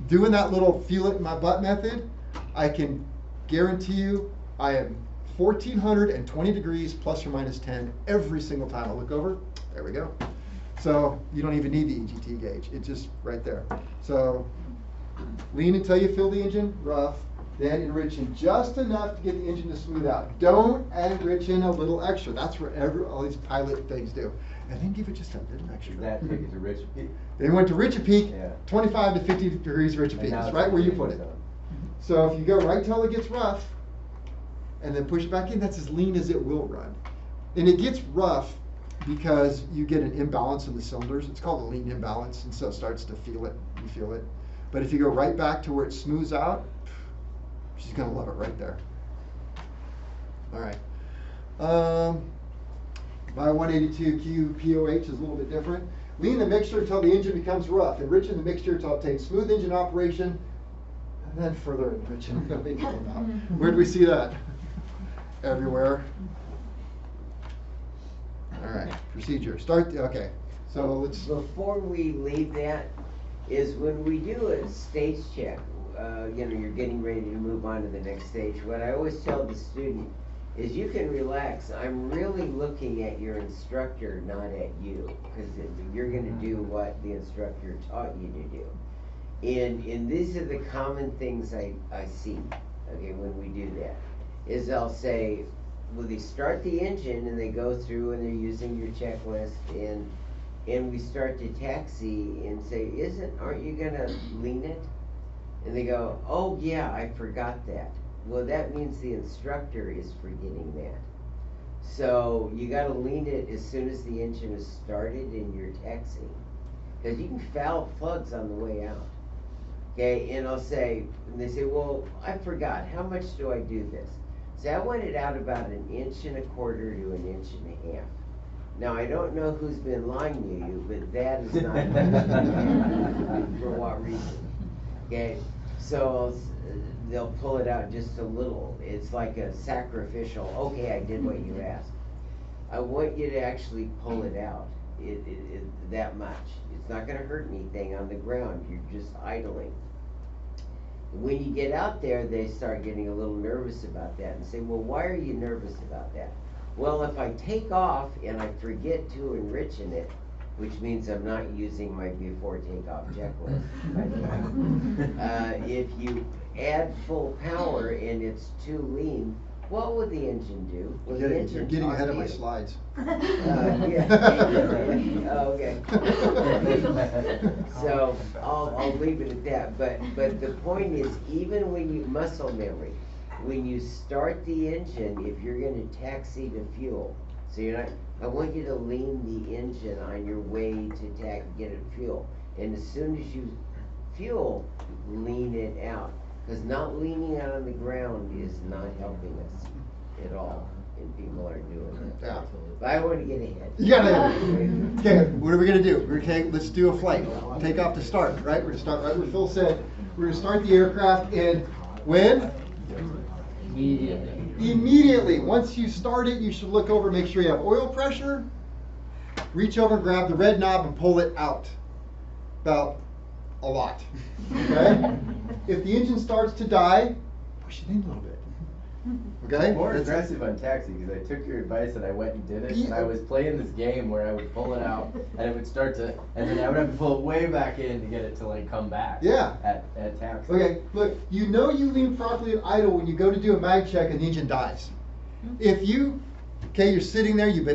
doing that little feel it in my butt method, I can guarantee you I am 1420 degrees plus or minus 10 every single time I look over. There we go. So you don't even need the EGT gauge. It's just right there. So lean until you feel the engine rough, then enrich in just enough to get the engine to smooth out. Don't enrich in a little extra. That's what all these pilot things do. And then give it just a little extra. That take it to rich peak. Then went to rich at peak, Yeah. 25 to 50 degrees rich at peak. And now It's it's right where you in put the it. zone. So if you go right till it gets rough, and then push it back in, that's as lean as it will run. And it gets rough because you get an imbalance in the cylinders. It's called a lean imbalance, and so it starts to feel it. You feel it. But if you go right back to where it smooths out, she's gonna love it right there. All right. My 182Q POH is a little bit different. Lean the mixture until the engine becomes rough. Enrich in the mixture until it takes smooth engine operation, and then further enrich in. Where do we see that? Everywhere. All right, procedure. Okay, so let's. Before we leave that, is when we do a stage check, you know, you're getting ready to move on to the next stage, what I always tell the student is you can relax. I'm really looking at your instructor, not at you, because you're gonna do what the instructor taught you to do. And these are the common things I see, okay, when we do that, is I'll say, well, they start the engine and they go through and they're using your checklist, and we start to taxi and say, aren't you gonna lean it? And they go, oh yeah, I forgot that. Well, that means the instructor is forgetting that. So you gotta lean it as soon as the engine is started and you're taxiing. Because you can foul plugs on the way out. Okay, and I'll say, and they say, well, I forgot, how much do I do this? So I want it out about 1.25 inches to 1.5 inches. Now, I don't know who's been lying to you, but that is not for what reason. Okay, so they'll pull it out just a little. It's like a sacrificial, okay, I did what you asked. I want you to actually pull it out that much. It's not gonna hurt anything on the ground, you're just idling. When you get out there, they start getting a little nervous about that and say, well, why are you nervous about that? Well, if I take off and I forget to enrich in it, which means I'm not using my before takeoff checklist, by the way. If you add full power and it's too lean, What will the engine do? Will the You're engine getting talk ahead to of my you? slides. Yeah. Oh, okay. So, I'll leave it at that, but the point is, even when you, muscle memory, when you start the engine, if you're gonna taxi to fuel, so you're not, I want you to lean the engine on your way to get it fuel. And as soon as you fuel, lean it out. Cause not leaning out on the ground is not helping us at all, and people are doing it. Yeah. But I wanna get ahead. You gotta, okay, what are we gonna do? Okay, let's do a flight. Take off to start, right? We're gonna start right where Phil said. We're gonna start the aircraft and when? Immediately. Once you start it, you should look over, make sure you have oil pressure. Reach over and grab the red knob and pull it out. About a lot, okay? If the engine starts to die, push it in a little bit. Okay? More That's- aggressive on taxi, because I took your advice and I went and did it, and I was playing this game where I would pull it out, and it would start to, and then I would have to pull it way back in to get it to like come back. Yeah. At taxi. Okay, look, you know you lean properly at idle when you go to do a mag check and the engine dies. If you, okay, you're sitting there, you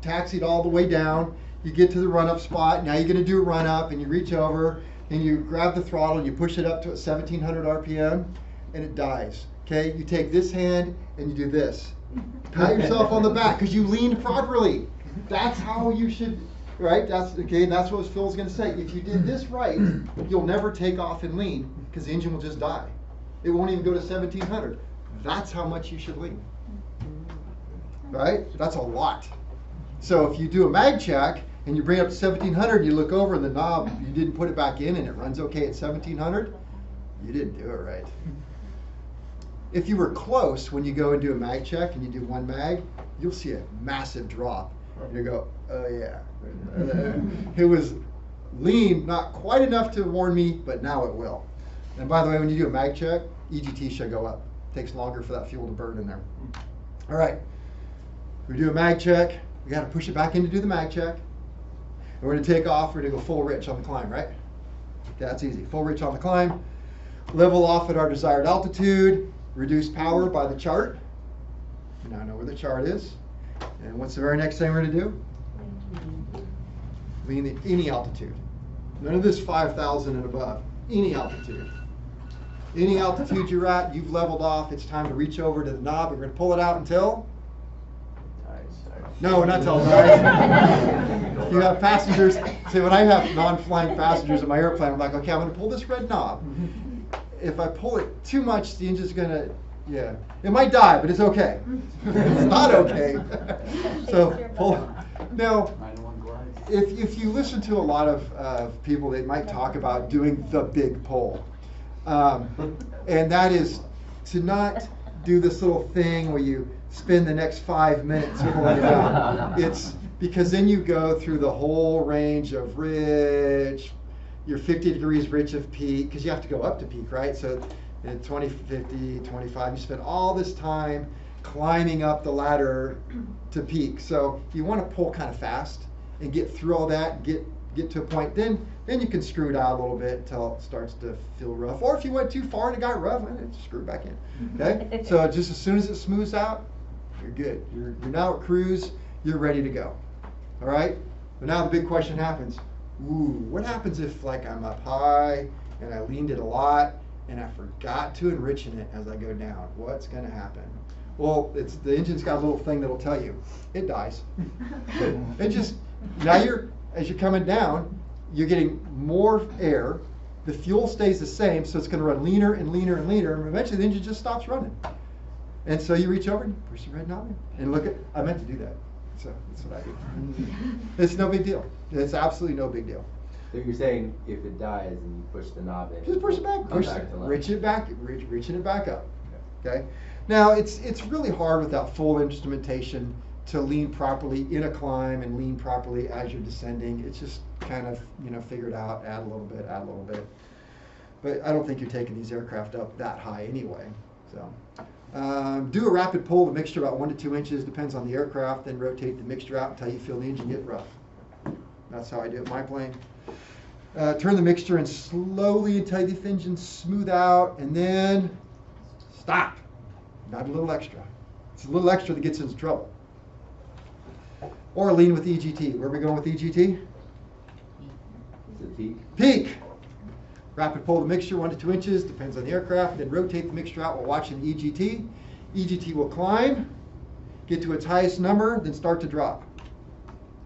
taxied all the way down, you get to the run-up spot, now you're gonna do a run-up, and you reach over, and you grab the throttle, and you push it up to 1700 RPM, and it dies. Okay, you take this hand, and you do this. Pat yourself on the back, because you leaned properly. That's how you should, right? That's, okay, and that's what Phil's gonna say. If you did this right, you'll never take off and lean, because the engine will just die. It won't even go to 1700. That's how much you should lean. Right? That's a lot. So if you do a mag check, and you bring it up to 1700, you look over and the knob, you didn't put it back in and it runs okay at 1700, you didn't do it right. If you were close when you go and do a mag check and you do one mag, you'll see a massive drop. And you go, oh yeah. It was lean, not quite enough to warn me, but now it will. And by the way, when you do a mag check, EGT should go up. It takes longer for that fuel to burn in there. All right, we do a mag check. We got to push it back in to do the mag check. And we're going to take off. We're going to go full rich on the climb, right? That's easy. Full rich on the climb. Level off at our desired altitude. Reduce power by the chart. You now know where the chart is. And what's the very next thing we're going to do? Lean at any altitude. None of this 5,000 and above. Any altitude. Any altitude you're at, you've leveled off. It's time to reach over to the knob. We're going to pull it out until? No, not till You have passengers. See, when I have non-flying passengers in my airplane, I'm like, okay, I'm going to pull this red knob. If I pull it too much, the engine's going to, yeah. It might die, but it's okay. It's not okay. So pull. Now, if you listen to a lot of people, they might talk about doing the big pull. And that is to not do this little thing where you spend the next 5 minutes pulling it out. It's because then you go through the whole range of rich, you're 50 degrees rich of peak, because you have to go up to peak, right? So at 20, 50, 25, you spend all this time climbing up the ladder to peak. So you want to pull kind of fast and get through all that, get to a point, then you can screw it out a little bit until it starts to feel rough. Or if you went too far and it got rough, just screw it back in. Okay? So just as soon as it smooths out, you're good. You're now at cruise, you're ready to go. All right? But now the big question happens. Ooh, what happens if like I'm up high and I leaned it a lot and I forgot to enrichen it as I go down? What's going to happen? Well, the engine's got a little thing that'll tell you. It dies. It just, now as you're coming down, you're getting more air. The fuel stays the same, so it's going to run leaner and leaner and leaner, and eventually the engine just stops running. And so you reach over and you push the red knob in. And look at, I meant to do that. So that's what I do. It's no big deal. It's absolutely no big deal. So you're saying if it dies and you push the knob in, Just push it back. Reaching it back up. Okay. Now it's really hard without full instrumentation to lean properly in a climb and lean properly as you're descending. It's just kind of figure it out, add a little bit. But I don't think you're taking these aircraft up that high anyway. So do a rapid pull of the mixture about 1 to 2 inches, depends on the aircraft. Then rotate the mixture out until you feel the engine get rough. That's how I do it in my plane. Turn the mixture in slowly until the engine smooth out, and then stop. not a little extra. It's a little extra that gets into trouble. Or lean with EGT. Where are we going with EGT? Is it peak? Peak. Rapid pull the mixture 1 to 2 inches, depends on the aircraft, then rotate the mixture out while watching the EGT. EGT will climb, get to its highest number, then start to drop.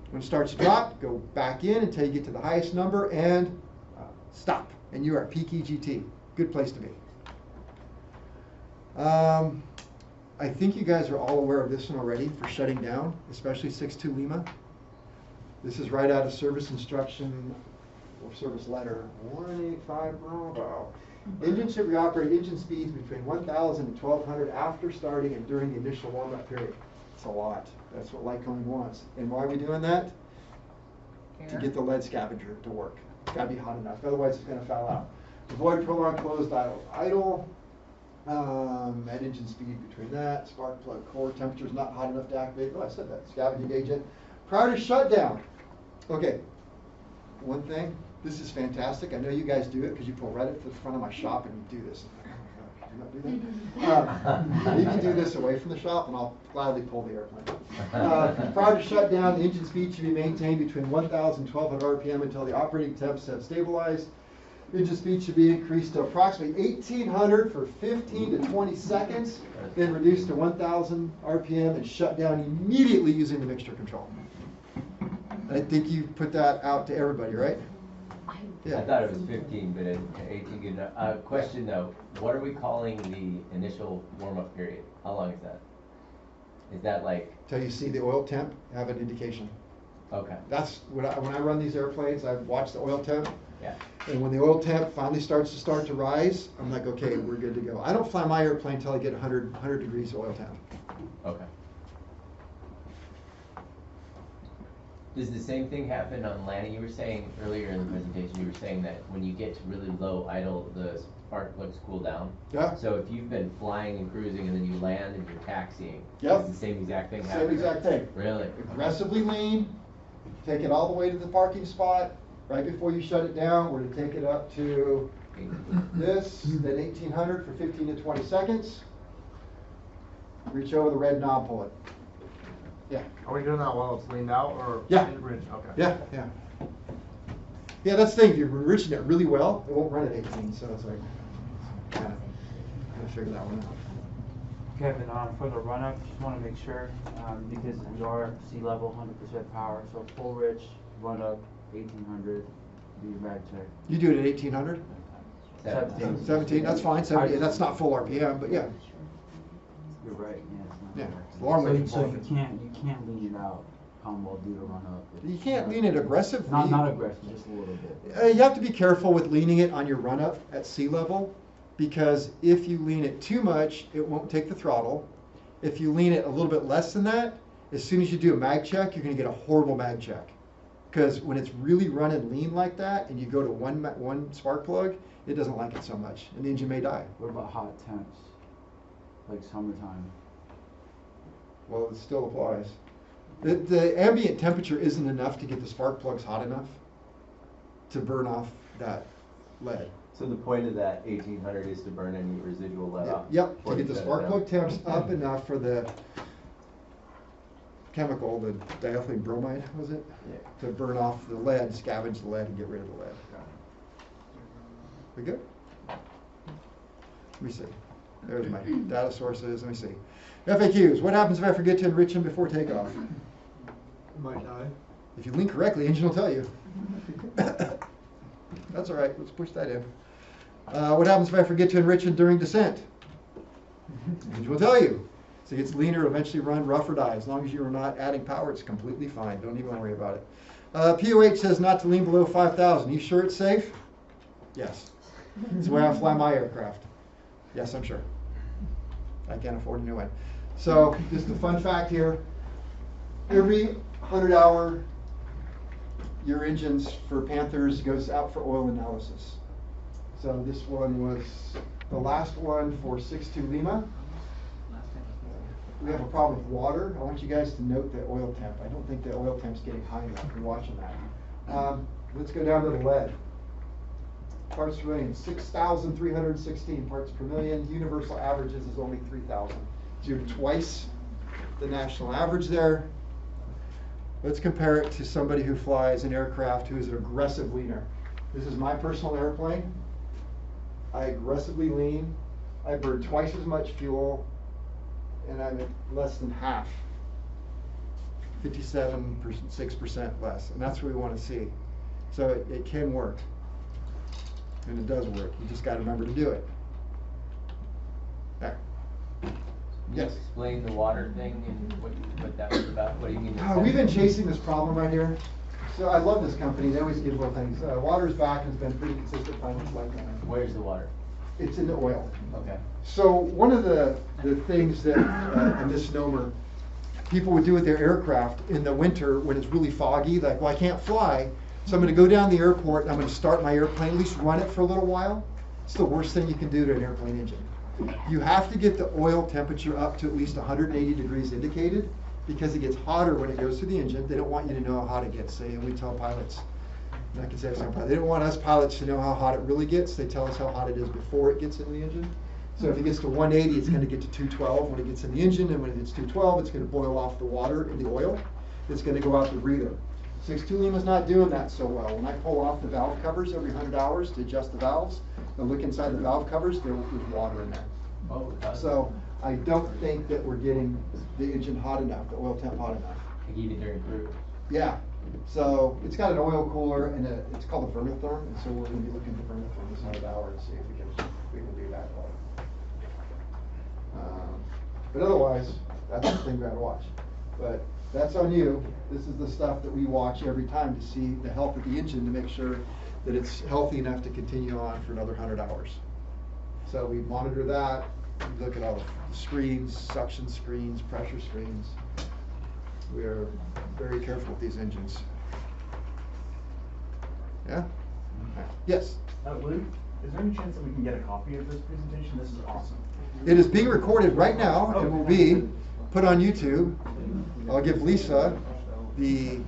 When it starts to drop, go back in until you get to the highest number and stop. And you are at peak EGT. Good place to be. I think you guys are all aware of this one already for shutting down, especially 6-2 Lima. This is right out of service instruction or service letter 185 Bravo. Engine should reoperate engine speeds between 1,000 and 1,200 after starting and during the initial warm-up period. It's a lot. That's what Lycoming wants. And why are we doing that? To get the lead scavenger to work. It's got to be hot enough, otherwise it's going to foul out. Avoid prolonged closed idle. At engine speed between that. Spark plug core temperature is not hot enough to activate. Oh, I said that. Scavenging agent. Prior to shutdown. Okay. One thing. This is fantastic. I know you guys do it because you pull right up to the front of my shop and you do this. Do you not do that? You can do this away from the shop and I'll gladly pull the airplane. Prior to shutdown, the engine speed should be maintained between 1,000 and 1,200 RPM until the operating temps have stabilized. Engine speed should be increased to approximately 1,800 for 15 to 20 seconds, then reduced to 1,000 RPM and shut down immediately using the mixture control. I think you put that out to everybody, right? I thought it was 15, but 18 good enough. Question though, what are we calling the initial warm-up period? How long is that? Is that like? Till you see the oil temp have an indication. Okay. That's when I run these airplanes, I watch the oil temp. Yeah. And when the oil temp finally starts to rise, I'm like, okay, we're good to go. I don't fly my airplane until I get 100 degrees oil temp. Okay. Does the same thing happen on landing? You were saying earlier in the presentation, you were saying that when you get to really low idle, the spark plugs cool down. Yeah. So if you've been flying and cruising and then you land and you're taxiing, Yep. it's the same exact thing Same happening? exact thing. Really? Aggressively lean, take it all the way to the parking spot. Right before you shut it down, we're to take it up to this, then 1,800 for 15 to 20 seconds. Reach over the red knob, pull it. Yeah. Are we doing that while it's leaned out or? Yeah. In bridge? Okay. Yeah, yeah. Yeah, that's the thing, if you're enriching it really well, it won't run at 18, so it's like, kind of figure that one out. Kevin, for the run-up, just want to make sure, because we are sea level, 100% power, so full rich, run-up, 1,800, do your mag check. You do it at 1,800? 17, that's fine, 17, that's not full RPM, but yeah. You're right, yeah, it's not. Yeah, correct. long way from So full. you can't lean it out, while do the run-up. You can't lean it aggressively. Not aggressive, just a little bit. You have to be careful with leaning it on your run-up at sea level, because if you lean it too much, it won't take the throttle. If you lean it a little bit less than that, as soon as you do a mag check, you're going to get a horrible mag check. Because when it's really running lean like that, and you go to one spark plug, it doesn't like it so much, and the engine may die. What about hot temps, like summertime? Well, it still applies. The ambient temperature isn't enough to get the spark plugs hot enough to burn off that lead. So the point of that 1,800 is to burn any residual lead off? Yep, to before get you the shut it spark down? plug temps up enough for the chemical, the diethylene bromide, was it? Yeah. To burn off the lead, scavenge the lead, and get rid of the lead. We good? Let me see. There's my data sources. Let me see. FAQs. What happens if I forget to enrich them before takeoff? Might die. If you link correctly, engine will tell you. That's all right. Let's push that in. What happens if I forget to enrich it during descent? Engine will tell you. So it gets leaner, it'll eventually run rough or die. As long as you're not adding power, it's completely fine. Don't even worry about it. POH says not to lean below 5,000. You sure it's safe? Yes. It's the way I fly my aircraft. Yes, I'm sure. I can't afford a new one. So, just a fun fact here. Every 100 hour, your engines for Panthers goes out for oil analysis. So this one was the last one for 6-2 Lima. We have a problem with water. I want you guys to note the oil temp. I don't think the oil temp's getting high enough. You're watching that. Let's go down to the lead. Parts per million, 6,316 parts per million. Universal averages is only 3,000. do twice the national average there. Let's compare it to somebody who flies an aircraft who is an aggressive leaner. This is my personal airplane. I aggressively lean. I burn twice as much fuel, and I'm at less than half. 6% less, and that's what we want to see. So it can work, and it does work. You just got to remember to do it. There. Can you Yes. explain the water thing and what that was about? What do you mean? We've been chasing this problem right here. So I love this company. They always give little things. Water's back and has been pretty consistent finance like that. Where's the water? It's in the oil. Okay. So one of the things that a misnomer people would do with their aircraft in the winter when it's really foggy, like, well, I can't fly, so I'm going to go down the airport and I'm going to start my airplane, at least run it for a little while. It's the worst thing you can do to an airplane engine. You have to get the oil temperature up to at least 180 degrees indicated, because it gets hotter when it goes through the engine. They don't want you to know how hot it gets. Say, we tell pilots, and I can say some pilots, they don't want us pilots to know how hot it really gets. They tell us how hot it is before it gets in the engine. So if it gets to 180, it's going to get to 212 when it gets in the engine, and when it gets 212, it's going to boil off the water in the oil. It's going to go out the breather. 6.2 Lima's not doing that so well. When I pull off the valve covers every 100 hours to adjust the valves, and look inside the valve covers, there's water in there. Oh, it does. So I don't think that we're getting the engine hot enough, the oil temp hot enough. Like even during cruise. Yeah. So it's got an oil cooler and it's called a thermotherm, and so we're going to be looking for thermotherm this 100 hour and see if we can do that well. But otherwise, that's the thing we gotta watch. But that's on you. This is the stuff that we watch every time to see the health of the engine, to make sure that it's healthy enough to continue on for another 100 hours. So we monitor that. We look at all the screens, suction screens, pressure screens. We are very careful with these engines. Yeah? Yes? Luke, is there any chance that we can get a copy of this presentation? This is awesome. It is being recorded right now. It will be put on YouTube. I'll give Lisa the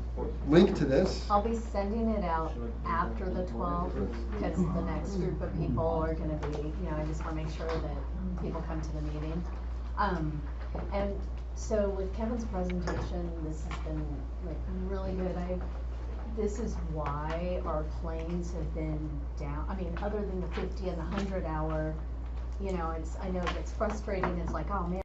link to this. I'll be sending it out after the 12th, because the next group of people are gonna be, I just wanna make sure that people come to the meeting. And so with Kevin's presentation, this has been like really good. This is why our planes have been down. I mean, other than the 50 and the 100 hour, I know it's frustrating. It's like, oh man.